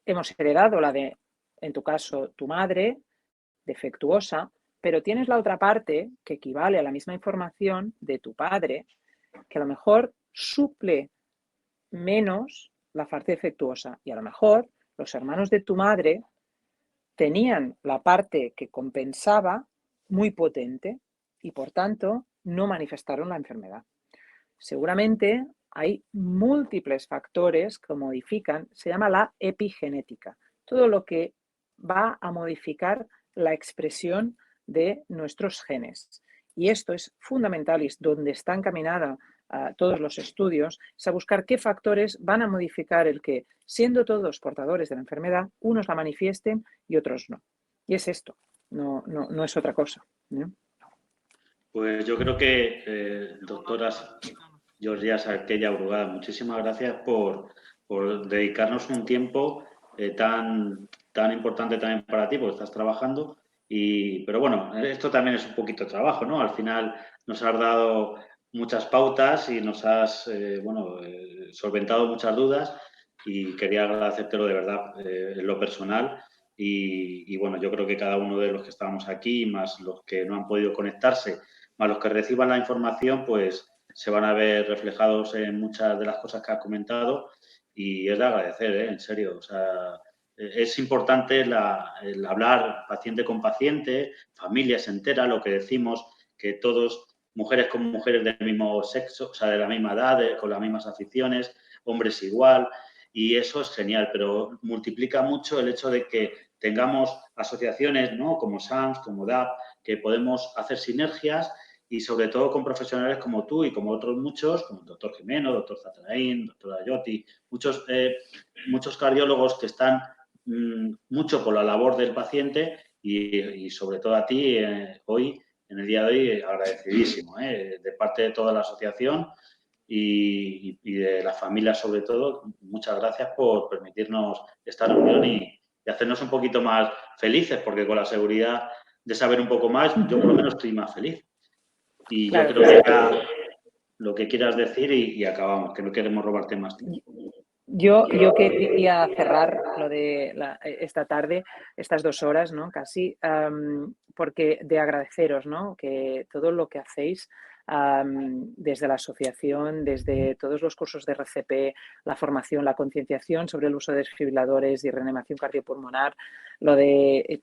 hemos heredado la de, en tu caso, tu madre, defectuosa, pero tienes la otra parte que equivale a la misma información de tu padre, que a lo mejor suple menos la parte defectuosa. Y a lo mejor los hermanos de tu madre tenían la parte que compensaba muy potente y por tanto no manifestaron la enfermedad. Seguramente hay múltiples factores que modifican, se llama la epigenética, todo lo que va a modificar la expresión de nuestros genes. Y esto es fundamental y es donde está encaminada todos los estudios, es a buscar qué factores van a modificar el que, siendo todos portadores de la enfermedad, unos la manifiesten y otros no. Y es esto, no es otra cosa, ¿no? Pues yo creo que, doctoras Georgia Sarquella Brugada, muchísimas gracias por dedicarnos un tiempo tan importante también para ti, porque estás trabajando. Pero bueno, esto también es un poquito de trabajo, ¿no? Al final nos has dado muchas pautas y nos has solventado muchas dudas y quería agradecértelo de verdad en lo personal. Y bueno, yo creo que cada uno de los que estábamos aquí, más los que no han podido conectarse, más los que reciban la información, pues se van a ver reflejados en muchas de las cosas que has comentado y es de agradecer, en serio. O sea, es importante el hablar paciente con paciente, familias enteras, lo que decimos, que todos, mujeres con mujeres del mismo sexo, o sea, de la misma edad, con las mismas aficiones, hombres igual. y eso es genial, pero multiplica mucho el hecho de que tengamos asociaciones, ¿no?, como SAMS, como DAP, que podemos hacer sinergias y sobre todo con profesionales como tú y como otros muchos, como el doctor Jimeno, doctor Zatarain, doctor Ayotti, muchos cardiólogos que están mucho por la labor del paciente y sobre todo a ti hoy, en el día de hoy, agradecidísimo, de parte de toda la asociación y de la familia sobre todo. Muchas gracias por permitirnos esta reunión y hacernos un poquito más felices, porque con la seguridad de saber un poco más, yo por lo menos estoy más feliz. Y claro, yo creo que ya lo que quieras decir y acabamos, que no queremos robarte más tiempo. Yo quería cerrar lo de esta tarde, estas 2 horas, ¿no?, casi, porque de agradeceros, ¿no?, que todo lo que hacéis desde la asociación, desde todos los cursos de RCP, la formación, la concienciación sobre el uso de desfibriladores y reanimación cardiopulmonar,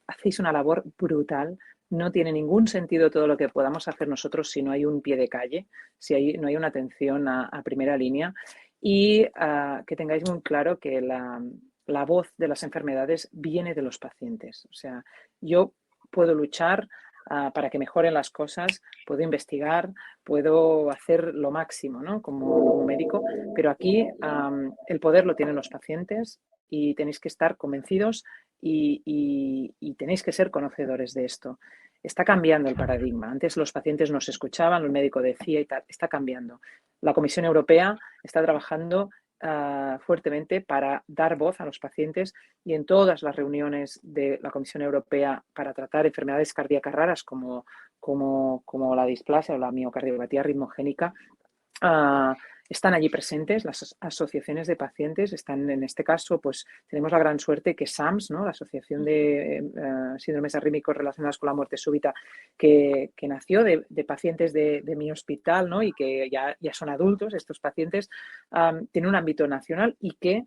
hacéis una labor brutal. No tiene ningún sentido todo lo que podamos hacer nosotros si no hay un pie de calle, si no hay una atención a primera línea. Y que tengáis muy claro que la voz de las enfermedades viene de los pacientes. O sea, yo puedo luchar para que mejoren las cosas, puedo investigar, puedo hacer lo máximo, ¿no?, como médico, pero aquí el poder lo tienen los pacientes y tenéis que estar convencidos y tenéis que ser conocedores de esto. Está cambiando el paradigma. Antes los pacientes nos escuchaban, el médico decía y tal. Está cambiando. La Comisión Europea está trabajando fuertemente para dar voz a los pacientes y en todas las reuniones de la Comisión Europea para tratar enfermedades cardíacas raras como la displasia o la miocardiopatía ritmogénica, están allí presentes las asociaciones de pacientes. Están, en este caso, pues tenemos la gran suerte que SAMS, ¿no?, la Asociación de Síndromes Arrítmicos Relacionados con la Muerte Súbita, que nació de pacientes de mi hospital, ¿no?, y que ya son adultos, estos pacientes, tiene un ámbito nacional y que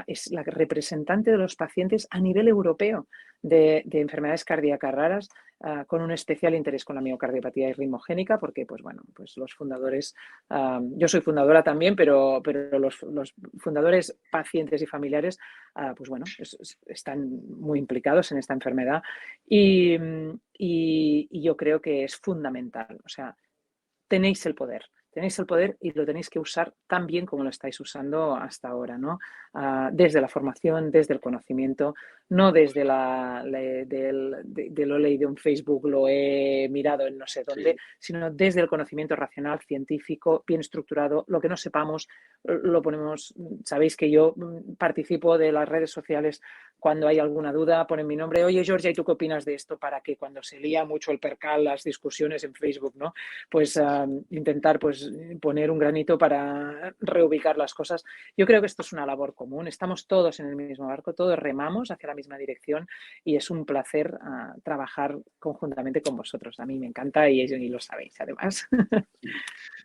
es la representante de los pacientes a nivel europeo de enfermedades cardíacas raras, con un especial interés con la miocardiopatía ritmogénica, porque, pues bueno, pues los fundadores, yo soy fundadora también, pero los fundadores, pacientes y familiares, pues bueno, están muy implicados en esta enfermedad y yo creo que es fundamental. O sea, tenéis el poder y lo tenéis que usar tan bien como lo estáis usando hasta ahora, ¿no? Desde la formación, desde el conocimiento, no desde lo he leído en Facebook, lo he mirado en no sé dónde, sino desde el conocimiento racional, científico, bien estructurado. Lo que no sepamos lo ponemos. Sabéis que yo participo de las redes sociales cuando hay alguna duda, ponen mi nombre. Oye, Georgia, ¿y tú qué opinas de esto? Para que cuando se lía mucho el percal, las discusiones en Facebook, ¿no?, pues intentar pues poner un granito para reubicar las cosas. Yo creo que esto es una labor común. Estamos todos en el mismo barco, todos remamos hacia la misma dirección y es un placer trabajar conjuntamente con vosotros. A mí me encanta y lo sabéis, además.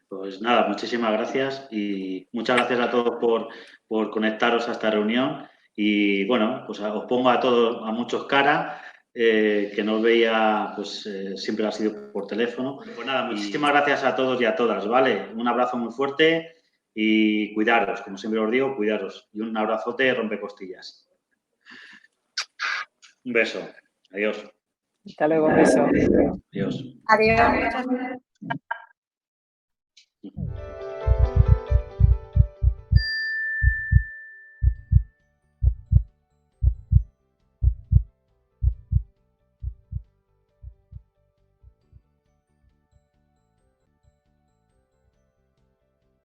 Pues nada, muchísimas gracias y muchas gracias a todos por conectaros a esta reunión y bueno, pues os pongo a todos, a muchos cara, que no os veía, pues siempre ha sido por teléfono. Pues nada, muchísimas gracias a todos y a todas, ¿vale? Un abrazo muy fuerte y cuidaros, como siempre os digo, cuidaros. Y un abrazote rompecostillas. Un beso. Adiós. Hasta luego, un beso. Adiós. Adiós.